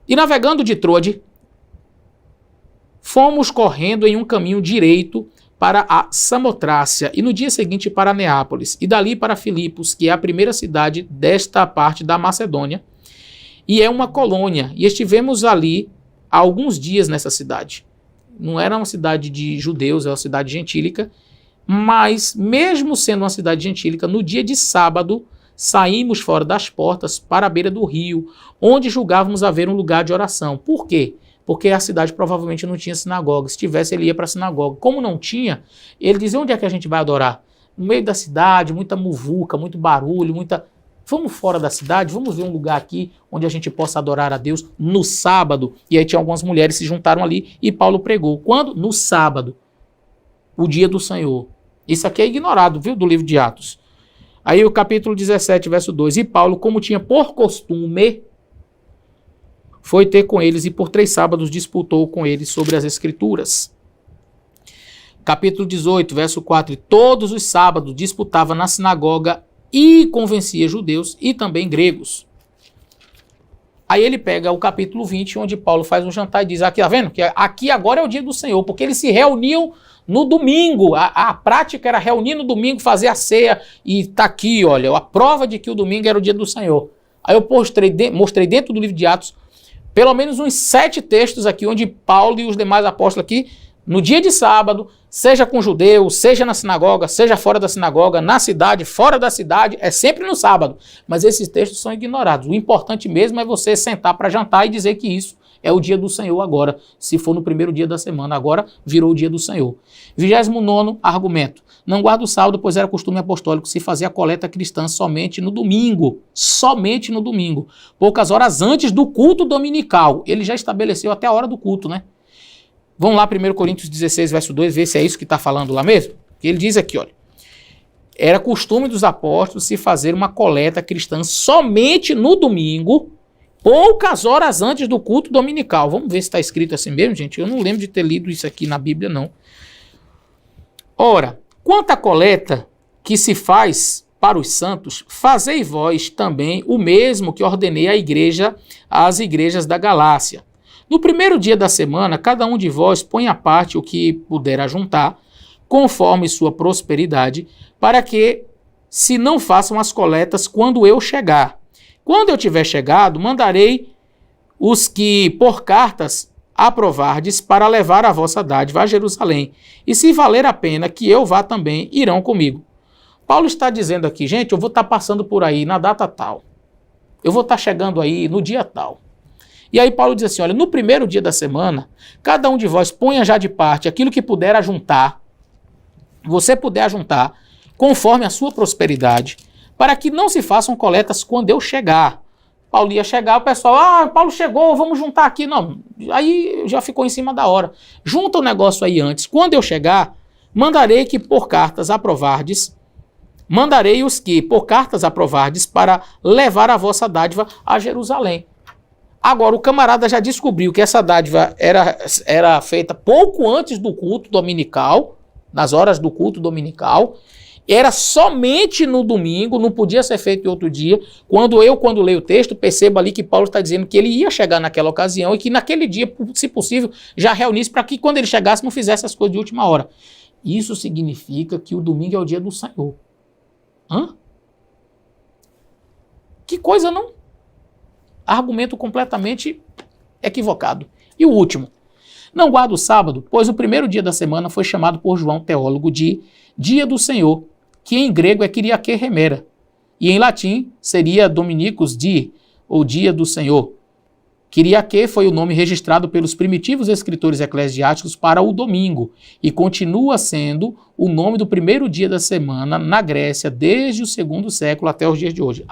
E navegando de Troade, fomos correndo em um caminho direito para a Samotrácia, e no dia seguinte para Neápolis, e dali para Filipos, que é a primeira cidade desta parte da Macedônia, e é uma colônia, e estivemos ali há alguns dias nessa cidade. Não era uma cidade de judeus, é uma cidade gentílica, mas mesmo sendo uma cidade gentílica, no dia de sábado, saímos fora das portas para a beira do rio, onde julgávamos haver um lugar de oração. Por quê? Porque a cidade provavelmente não tinha sinagoga. Se tivesse, ele ia para a sinagoga. Como não tinha, ele dizia, onde é que a gente vai adorar? No meio da cidade, muita muvuca, muito barulho, Vamos fora da cidade, vamos ver um lugar aqui onde a gente possa adorar a Deus no sábado. E aí tinha algumas mulheres que se juntaram ali e Paulo pregou. Quando? No sábado, o dia do Senhor. Isso aqui é ignorado, viu, do livro de Atos. Aí o capítulo 17, verso 2. E Paulo, como tinha por costume, foi ter com eles e por 3 sábados disputou com eles sobre as Escrituras. Capítulo 18, verso 4. E todos os sábados disputava na sinagoga e convencia judeus e também gregos. Aí ele pega o capítulo 20, onde Paulo faz um jantar e diz, aqui, tá vendo? Que aqui agora é o dia do Senhor, porque eles se reuniam no domingo. A prática era reunir no domingo, fazer a ceia, e tá aqui, olha, a prova de que o domingo era o dia do Senhor. Aí eu mostrei dentro do livro de Atos pelo menos uns 7 textos aqui, onde Paulo e os demais apóstolos aqui no dia de sábado, seja com judeu, seja na sinagoga, seja fora da sinagoga, na cidade, fora da cidade, é sempre no sábado. Mas esses textos são ignorados. O importante mesmo é você sentar para jantar e dizer que isso é o dia do Senhor agora, se for no primeiro dia da semana, agora virou o dia do Senhor. 29º argumento. Não guarda o sábado, pois era costume apostólico se fazer a coleta cristã somente no domingo. Somente no domingo. Poucas horas antes do culto dominical. Ele já estabeleceu até a hora do culto, né? Vamos lá, 1 Coríntios 16, verso 2, ver se é isso que está falando lá mesmo. Ele diz aqui, olha. Era costume dos apóstolos se fazer uma coleta cristã somente no domingo, poucas horas antes do culto dominical. Vamos ver se está escrito assim mesmo, gente. Eu não lembro de ter lido isso aqui na Bíblia, não. Ora, quanto à coleta que se faz para os santos, fazei vós também o mesmo que ordenei às igrejas da Galácia. No primeiro dia da semana, cada um de vós põe à parte o que puder ajuntar, conforme sua prosperidade, para que se não façam as coletas quando eu chegar. Quando eu tiver chegado, mandarei os que por cartas aprovardes para levar a vossa dádiva a Jerusalém. E se valer a pena que eu vá também, irão comigo. Paulo está dizendo aqui, gente, eu vou estar passando por aí na data tal. Eu vou estar chegando aí no dia tal. E aí Paulo diz assim, olha, no primeiro dia da semana, cada um de vós ponha já de parte aquilo que puder ajuntar, você puder ajuntar, conforme a sua prosperidade, para que não se façam coletas quando eu chegar. Paulo ia chegar, o pessoal, Paulo chegou, vamos juntar aqui. Não, aí já ficou em cima da hora. Junta o negócio aí antes. Quando eu chegar, mandarei que por cartas aprovardes, mandarei os que por cartas aprovardes para levar a vossa dádiva a Jerusalém. Agora, o camarada já descobriu que essa dádiva era feita pouco antes do culto dominical, nas horas do culto dominical, era somente no domingo, não podia ser feito em outro dia. Quando leio o texto, percebo ali que Paulo está dizendo que ele ia chegar naquela ocasião e que naquele dia, se possível, já reunisse para que quando ele chegasse não fizesse as coisas de última hora. Isso significa que o domingo é o dia do Senhor. Hã? Que coisa, não? Argumento completamente equivocado. E o último. Não guarda o sábado, pois o primeiro dia da semana foi chamado por João, teólogo, de Dia do Senhor, que em grego é Kyriake Hemera, e em latim seria Dominicus Dies, ou Dia do Senhor. Kyriake foi o nome registrado pelos primitivos escritores eclesiásticos para o domingo, e continua sendo o nome do primeiro dia da semana na Grécia, desde o 2º século até os dias de hoje.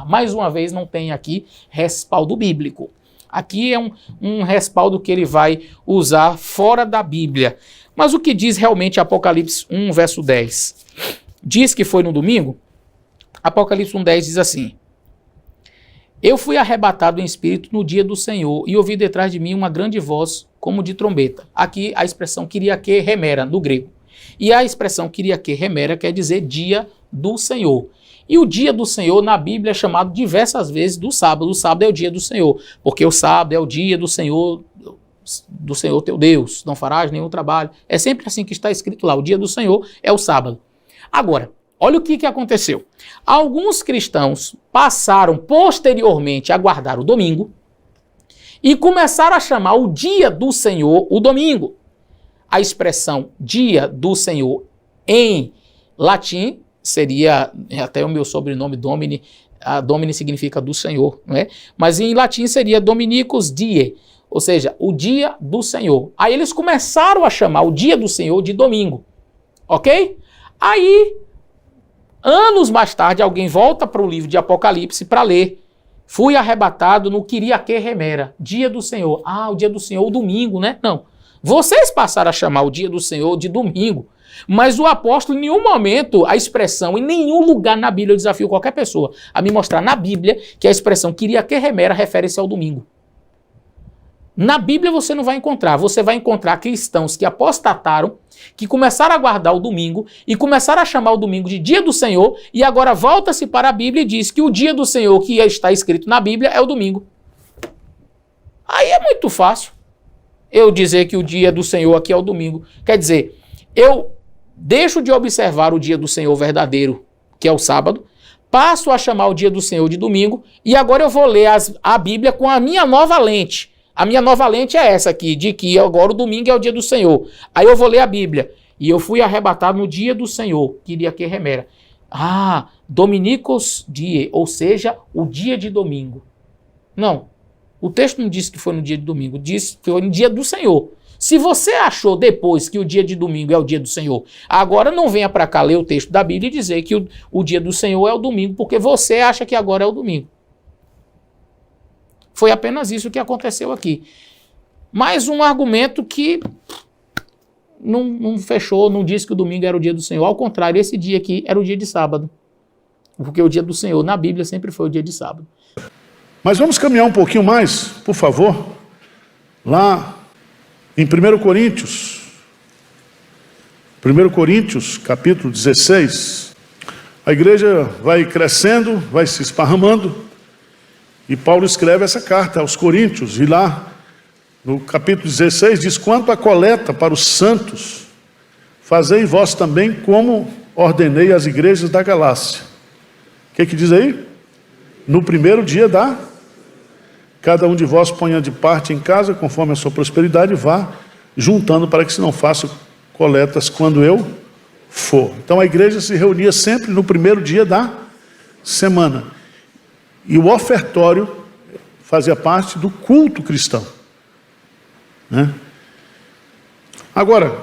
Mais uma vez não tem aqui respaldo bíblico. Aqui é um respaldo que ele vai usar fora da Bíblia. Mas o que diz realmente Apocalipse 1, verso 10? Diz que foi no domingo? Apocalipse 1, 10 diz assim: Eu fui arrebatado em espírito no dia do Senhor e ouvi detrás de mim uma grande voz como de trombeta. Aqui a expressão Kyriake Hemera, no grego. E a expressão Kyriake Hemera quer dizer dia do Senhor. E o dia do Senhor na Bíblia é chamado diversas vezes do sábado. O sábado é o dia do Senhor, porque o sábado é o dia do Senhor teu Deus. Não farás nenhum trabalho. É sempre assim que está escrito lá. O dia do Senhor é o sábado. Agora, olha o que aconteceu. Alguns cristãos passaram posteriormente a guardar o domingo e começaram a chamar o dia do Senhor o domingo. A expressão dia do Senhor em latim seria, até o meu sobrenome Domini, Domini significa do Senhor, não é? Mas em latim seria Dominicus Dies, ou seja, o dia do Senhor. Aí eles começaram a chamar o dia do Senhor de domingo, ok? Aí, anos mais tarde, alguém volta para o livro de Apocalipse para ler. Fui arrebatado no Kyriake Hemera, dia do Senhor. O dia do Senhor, o domingo, né? Não. Vocês passaram a chamar o dia do Senhor de domingo. Mas o apóstolo, em nenhum momento, a expressão, em nenhum lugar na Bíblia, eu desafio qualquer pessoa a me mostrar na Bíblia que a expressão Kyriake Hemera refere-se ao domingo. Na Bíblia você não vai encontrar. Você vai encontrar cristãos que apostataram, que começaram a guardar o domingo e começaram a chamar o domingo de dia do Senhor e agora volta-se para a Bíblia e diz que o dia do Senhor que está escrito na Bíblia é o domingo. Aí é muito fácil eu dizer que o dia do Senhor aqui é o domingo. Quer dizer, eu deixo de observar o dia do Senhor verdadeiro, que é o sábado, passo a chamar o dia do Senhor de domingo e agora eu vou ler a Bíblia com a minha nova lente. A minha nova lente é essa aqui, de que agora o domingo é o dia do Senhor. Aí eu vou ler a Bíblia. E eu fui arrebatado no dia do Senhor, que iria que remera. Dominicus die, ou seja, o dia de domingo. Não, o texto não disse que foi no dia de domingo, disse que foi no dia do Senhor. Se você achou depois que o dia de domingo é o dia do Senhor, agora não venha para cá ler o texto da Bíblia e dizer que o dia do Senhor é o domingo, porque você acha que agora é o domingo. Foi apenas isso que aconteceu aqui. Mais um argumento que não fechou, não disse que o domingo era o dia do Senhor. Ao contrário, esse dia aqui era o dia de sábado. Porque o dia do Senhor na Bíblia sempre foi o dia de sábado. Mas vamos caminhar um pouquinho mais, por favor. Lá em 1 Coríntios, capítulo 16, a igreja vai crescendo, vai se esparramando. E Paulo escreve essa carta aos Coríntios, e lá no capítulo 16 diz: quanto à coleta para os santos, fazei vós também como ordenei às igrejas da Galácia. O que diz aí? No primeiro dia cada um de vós ponha de parte em casa, conforme a sua prosperidade, vá juntando para que se não faça coletas quando eu for. Então a igreja se reunia sempre no primeiro dia da semana. E o ofertório fazia parte do culto cristão, né? Agora,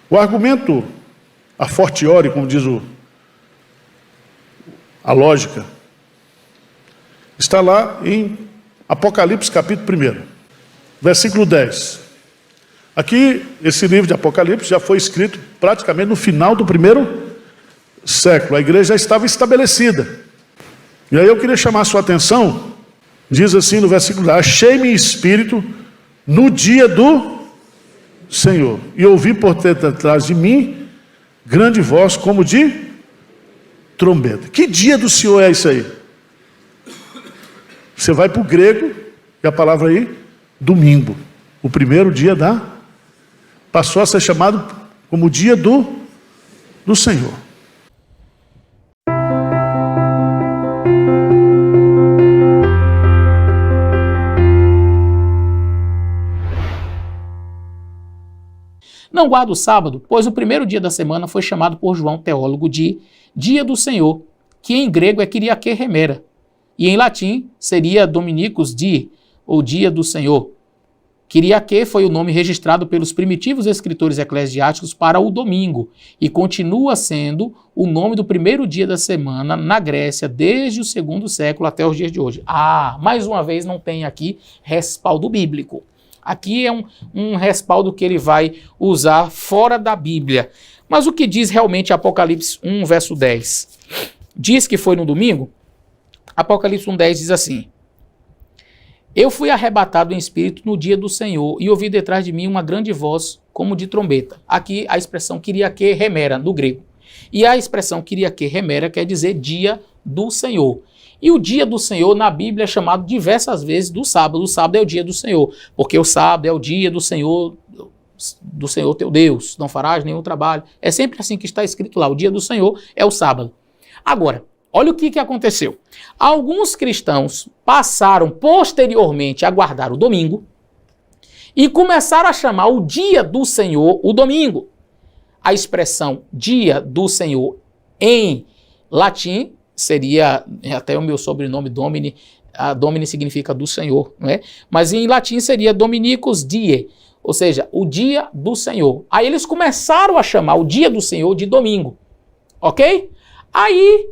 o argumento a fortiori, como diz a lógica, está lá em Apocalipse capítulo 1, versículo 10. Aqui, esse livro de Apocalipse já foi escrito praticamente no final do primeiro século. A igreja já estava estabelecida. E aí eu queria chamar a sua atenção, diz assim no versículo 10: achei-me em espírito no dia do Senhor, e ouvi por detrás de mim grande voz como de trombeta. Que dia do Senhor é isso aí? Você vai para o grego, e a palavra aí, domingo. O primeiro dia passou a ser chamado como dia do Senhor. Não guarda o sábado, pois o primeiro dia da semana foi chamado por João, teólogo, de dia do Senhor, que em grego é Kyriake Remera, e em latim seria Dominicus die, ou dia do Senhor. Kyriake foi o nome registrado pelos primitivos escritores eclesiásticos para o domingo, e continua sendo o nome do primeiro dia da semana na Grécia desde o segundo século até os dias de hoje. Mais uma vez não tem aqui respaldo bíblico. Aqui é um respaldo que ele vai usar fora da Bíblia. Mas o que diz realmente Apocalipse 1, verso 10? Diz que foi no domingo? Apocalipse 1,10 diz assim: eu fui arrebatado em espírito no dia do Senhor e ouvi detrás de mim uma grande voz como de trombeta. Aqui a expressão Kyriake Remera, do grego. E a expressão Kyriake Remera quer dizer dia do Senhor. E o dia do Senhor na Bíblia é chamado diversas vezes do sábado. O sábado é o dia do Senhor, porque o sábado é o dia do Senhor teu Deus. Não farás nenhum trabalho. É sempre assim que está escrito lá. O dia do Senhor é o sábado. Agora, olha o que aconteceu. Alguns cristãos passaram posteriormente a guardar o domingo e começaram a chamar o dia do Senhor o domingo. A expressão dia do Senhor em latim seria, até o meu sobrenome Domini, Domini significa do Senhor, não é? Mas em latim seria Dominicus die, ou seja, o dia do Senhor. Aí eles começaram a chamar o dia do Senhor de domingo, ok? Aí,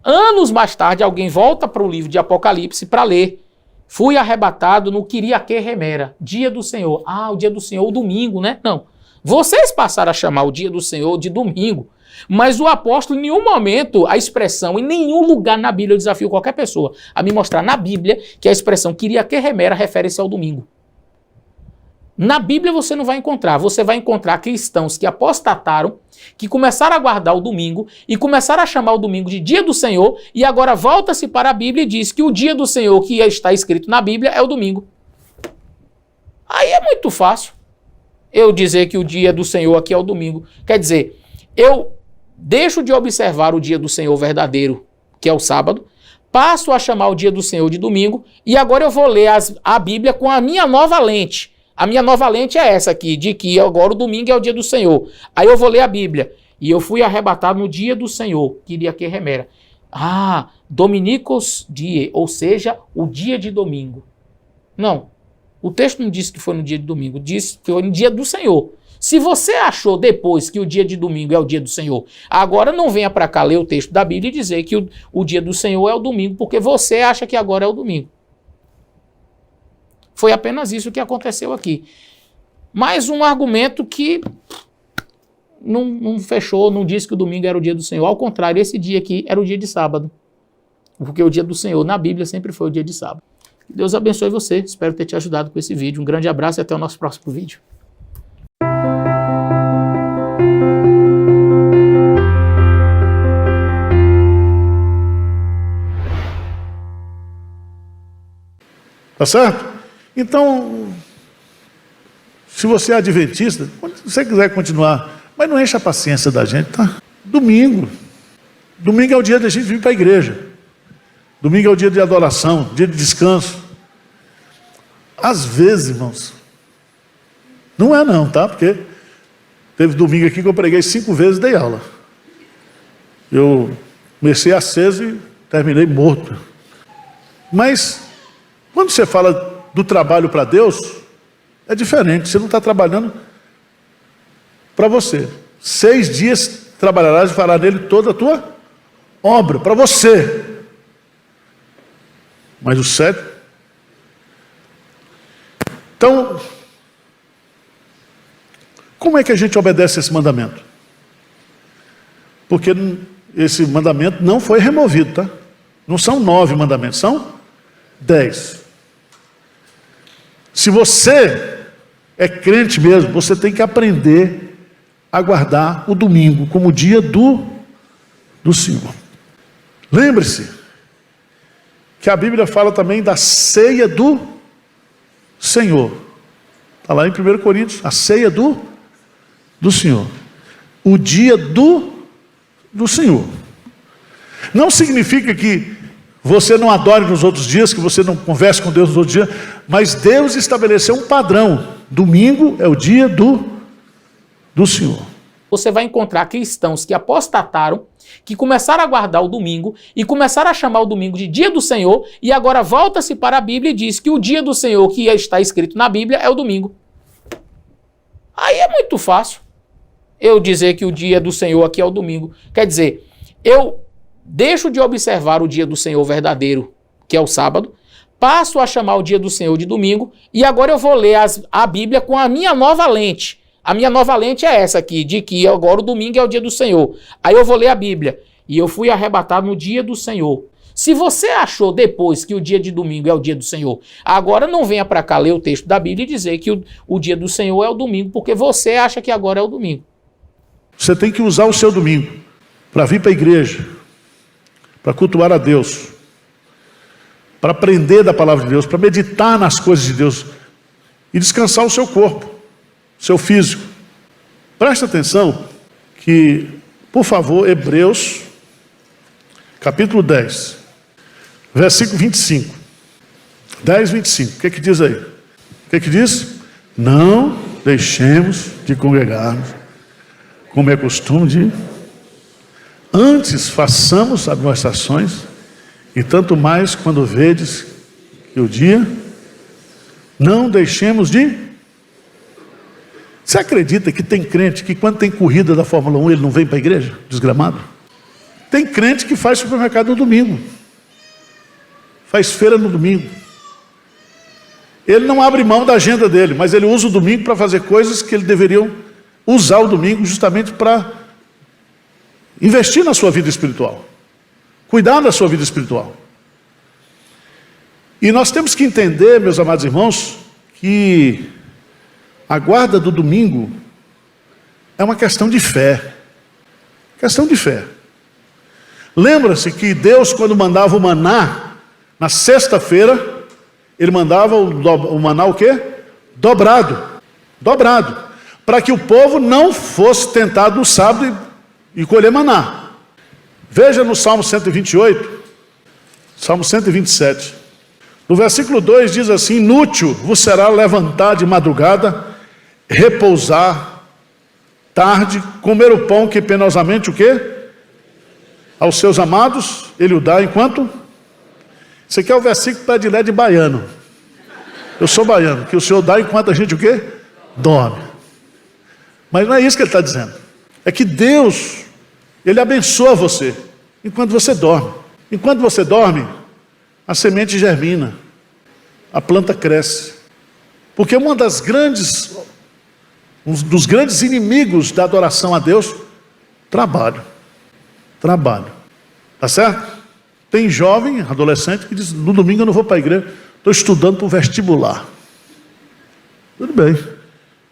anos mais tarde, alguém volta para o livro de Apocalipse para ler. Fui arrebatado no Kyriake Remera, dia do Senhor. O dia do Senhor, o domingo, né? Não. Vocês passaram a chamar o dia do Senhor de domingo. Mas o apóstolo, em nenhum momento, a expressão, em nenhum lugar na Bíblia, eu desafio qualquer pessoa a me mostrar na Bíblia que a expressão Kyriake Remera refere-se ao domingo. Na Bíblia você não vai encontrar. Você vai encontrar cristãos que apostataram, que começaram a guardar o domingo e começaram a chamar o domingo de dia do Senhor, e agora volta-se para a Bíblia e diz que o dia do Senhor que está escrito na Bíblia é o domingo. Aí é muito fácil eu dizer que o dia do Senhor aqui é o domingo. Quer dizer, eu deixo de observar o dia do Senhor verdadeiro, que é o sábado, passo a chamar o dia do Senhor de domingo, e agora eu vou ler a Bíblia com a minha nova lente. A minha nova lente é essa aqui, de que agora o domingo é o dia do Senhor. Aí eu vou ler a Bíblia. E eu fui arrebatado no dia do Senhor, que iria que remera. Dominicus die, ou seja, o dia de domingo. Não, o texto não disse que foi no dia de domingo, disse que foi no dia do Senhor. Se você achou depois que o dia de domingo é o dia do Senhor, agora não venha para cá ler o texto da Bíblia e dizer que o dia do Senhor é o domingo, porque você acha que agora é o domingo. Foi apenas isso que aconteceu aqui. Mais um argumento que não fechou, não disse que o domingo era o dia do Senhor. Ao contrário, esse dia aqui era o dia de sábado. Porque o dia do Senhor na Bíblia sempre foi o dia de sábado. Deus abençoe você. Espero ter te ajudado com esse vídeo. Um grande abraço e até o nosso próximo vídeo. Tá certo? Então, se você é adventista, se você quiser continuar, mas não enche a paciência da gente, tá? Domingo. Domingo é o dia da gente vir para a igreja. Domingo é o dia de adoração, dia de descanso. Às vezes, irmãos, não é não, tá? Porque teve domingo aqui que eu preguei 5 vezes e dei aula. Eu comecei aceso e terminei morto. Mas, quando você fala do trabalho para Deus, é diferente. Você não está trabalhando para você. 6 dias trabalharás e fará nele toda a tua obra, para você. Mas o 7... Então, como é que a gente obedece esse mandamento? Porque esse mandamento não foi removido, tá? Não são 9 mandamentos, são 10. Se você é crente mesmo, você tem que aprender a guardar o domingo como dia do Senhor. Lembre-se que a Bíblia fala também da ceia do Senhor. Está lá em 1 Coríntios, a ceia do Senhor. O dia do Senhor. Não significa que você não adore nos outros dias, que você não converse com Deus nos outros dias, mas Deus estabeleceu um padrão. Domingo é o dia do Senhor. Você vai encontrar cristãos que apostataram, que começaram a guardar o domingo e começaram a chamar o domingo de dia do Senhor, e agora volta-se para a Bíblia e diz que o dia do Senhor que está escrito na Bíblia é o domingo. Aí é muito fácil eu dizer que o dia do Senhor aqui é o domingo. Quer dizer, eu deixo de observar o dia do Senhor verdadeiro, que é o sábado, passo a chamar o dia do Senhor de domingo, e agora eu vou ler a Bíblia com a minha nova lente. A minha nova lente é essa aqui, de que agora o domingo é o dia do Senhor. Aí eu vou ler a Bíblia. E eu fui arrebatado no dia do Senhor. Se você achou depois que o dia de domingo é o dia do Senhor, agora não venha para cá ler o texto da Bíblia e dizer que o dia do Senhor é o domingo, porque você acha que agora é o domingo. Você tem que usar o seu domingo para vir para a igreja, para cultuar a Deus, para aprender da palavra de Deus, para meditar nas coisas de Deus e descansar o seu corpo, seu físico. Preste atenção que, por favor, Hebreus, capítulo 10, versículo 25. 10, 25. O que é que diz aí? O que é que diz? Não deixemos de congregarmos, como é costume de... Antes façamos admoestações, e tanto mais quando vedes que o dia, não deixemos de... Você acredita que tem crente que quando tem corrida da Fórmula 1 ele não vem para a igreja, desgramado? Tem crente que faz supermercado no domingo, faz feira no domingo. Ele não abre mão da agenda dele, mas ele usa o domingo para fazer coisas que ele deveria usar o domingo justamente para investir na sua vida espiritual, cuidar da sua vida espiritual. E nós temos que entender, meus amados irmãos, que a guarda do domingo é uma questão de fé. Questão de fé. Lembra-se que Deus, quando mandava o maná, na sexta-feira, Ele mandava o maná o quê? Dobrado. Dobrado. Para que o povo não fosse tentado no sábado e colher maná. Veja no Salmo 128. Salmo 127. No versículo 2 diz assim: inútil vos será levantar de madrugada, repousar tarde, comer o pão que penosamente o quê? Aos seus amados, ele o dá enquanto... Esse aqui é o versículo predileto de baiano. Eu sou baiano, que o Senhor dá enquanto a gente o quê? Dorme. Mas não é isso que ele está dizendo. É que Deus, Ele abençoa você enquanto você dorme. Enquanto você dorme, a semente germina, a planta cresce. Porque um dos grandes inimigos da adoração a Deus, trabalho. Tá certo? Tem jovem, adolescente, que diz: no domingo eu não vou para a igreja, estou estudando para o vestibular. Tudo bem,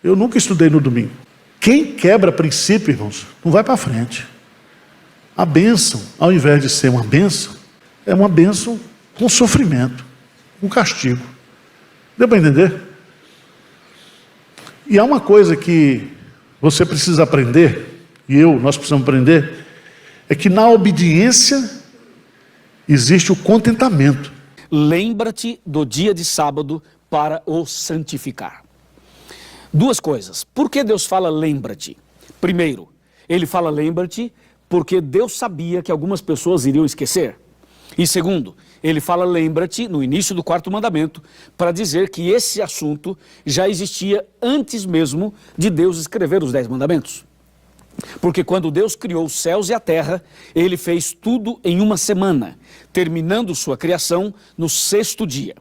eu nunca estudei no domingo. Quem quebra princípio, irmãos, não vai para frente. A bênção, ao invés de ser uma bênção, é uma bênção com sofrimento, com castigo. Deu para entender? E há uma coisa que você precisa aprender, e nós precisamos aprender, é que na obediência existe o contentamento. Lembra-te do dia de sábado para o santificar. Duas coisas. Por que Deus fala lembra-te? Primeiro, ele fala lembra-te porque Deus sabia que algumas pessoas iriam esquecer. E segundo, ele fala lembra-te no início do 4º mandamento para dizer que esse assunto já existia antes mesmo de Deus escrever os 10 mandamentos. Porque quando Deus criou os céus e a terra, Ele fez tudo em uma semana, terminando sua criação no 6º dia.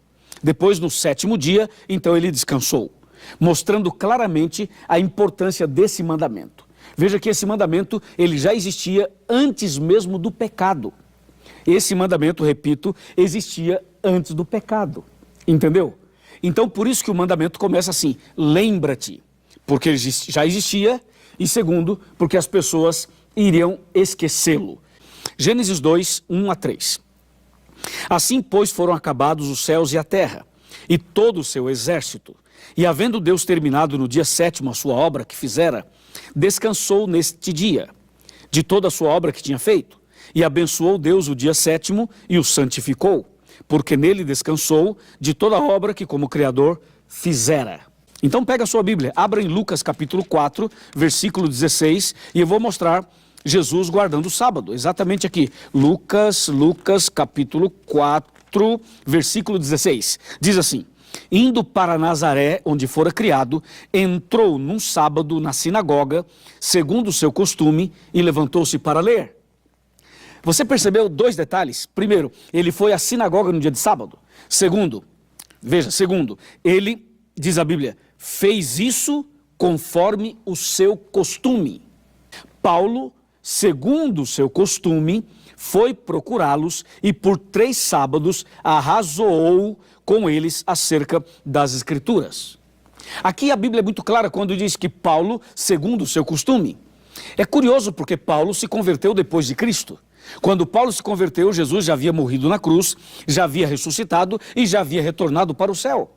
Depois, no 7º dia, então Ele descansou, mostrando claramente a importância desse mandamento. Veja que esse mandamento, ele já existia antes mesmo do pecado. Esse mandamento, repito, existia antes do pecado. Entendeu? Então, por isso que o mandamento começa assim, lembra-te, porque ele já existia. E segundo, porque as pessoas iriam esquecê-lo. Gênesis 2, 1 a 3. Assim, pois, foram acabados os céus e a terra, e todo o seu exército. E havendo Deus terminado no dia 7º a sua obra que fizera, descansou neste dia, de toda a sua obra que tinha feito. E abençoou Deus o dia 7º e o santificou, porque nele descansou de toda a obra que como Criador fizera. Então pega a sua Bíblia, abra em Lucas capítulo 4, versículo 16, e eu vou mostrar Jesus guardando o sábado, exatamente aqui. Lucas capítulo 4, versículo 16, diz assim: indo para Nazaré, onde fora criado, entrou num sábado na sinagoga, segundo o seu costume, e levantou-se para ler. Você percebeu 2 detalhes? Primeiro, ele foi à sinagoga no dia de sábado. Segundo, ele, diz a Bíblia, fez isso conforme o seu costume. Paulo, segundo o seu costume, foi procurá-los e por 3 sábados arrazoou com eles acerca das Escrituras. Aqui a Bíblia é muito clara quando diz que Paulo, segundo o seu costume. É curioso porque Paulo se converteu depois de Cristo. Quando Paulo se converteu, Jesus já havia morrido na cruz, já havia ressuscitado e já havia retornado para o céu.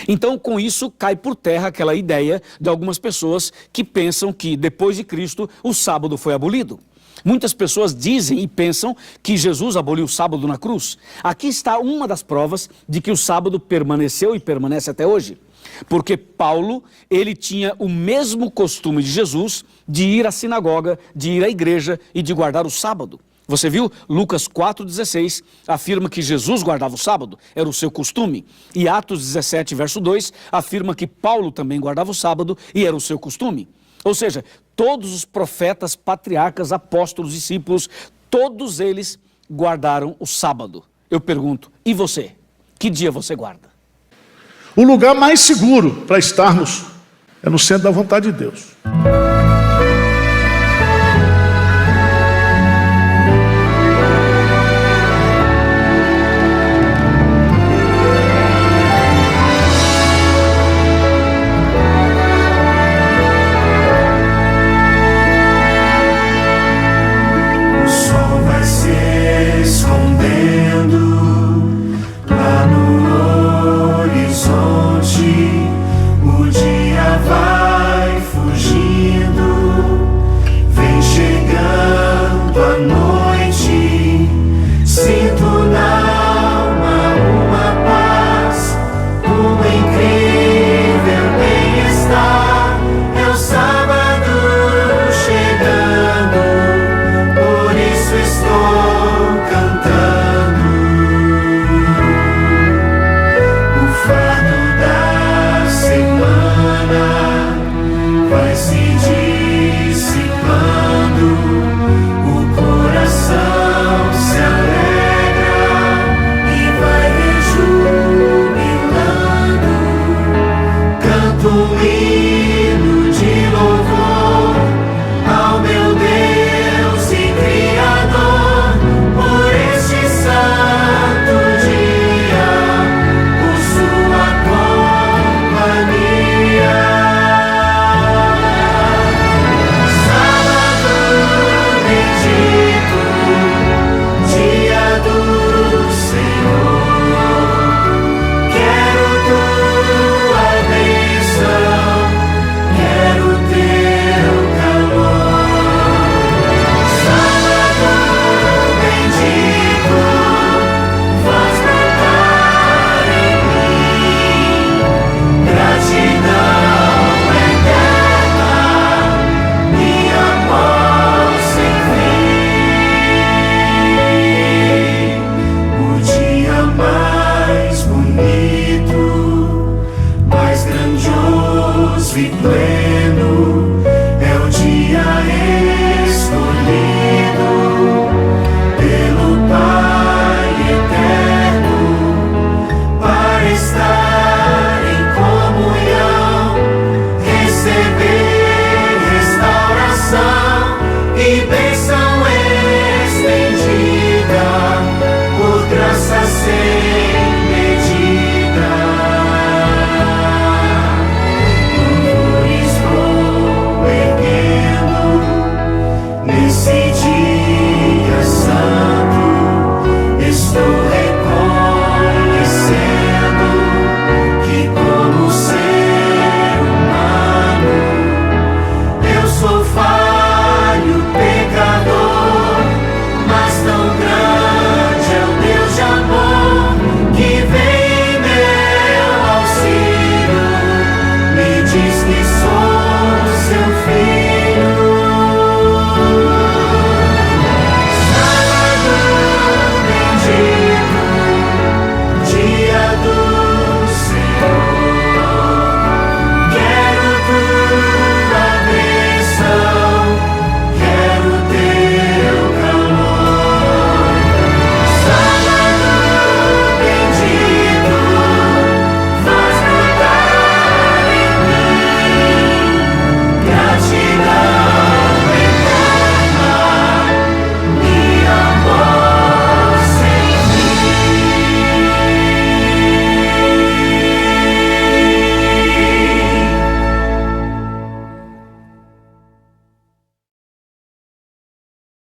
Então, com isso, cai por terra aquela ideia de algumas pessoas que pensam que, depois de Cristo, o sábado foi abolido. Muitas pessoas dizem e pensam que Jesus aboliu o sábado na cruz. Aqui está uma das provas de que o sábado permaneceu e permanece até hoje. Porque Paulo, ele tinha o mesmo costume de Jesus de ir à sinagoga, de ir à igreja e de guardar o sábado. Você viu? Lucas 4,16 afirma que Jesus guardava o sábado, era o seu costume. E Atos 17, verso 2, afirma que Paulo também guardava o sábado e era o seu costume. Ou seja, todos os profetas, patriarcas, apóstolos, discípulos, todos eles guardaram o sábado. Eu pergunto, e você? Que dia você guarda? O lugar mais seguro para estarmos é no centro da vontade de Deus.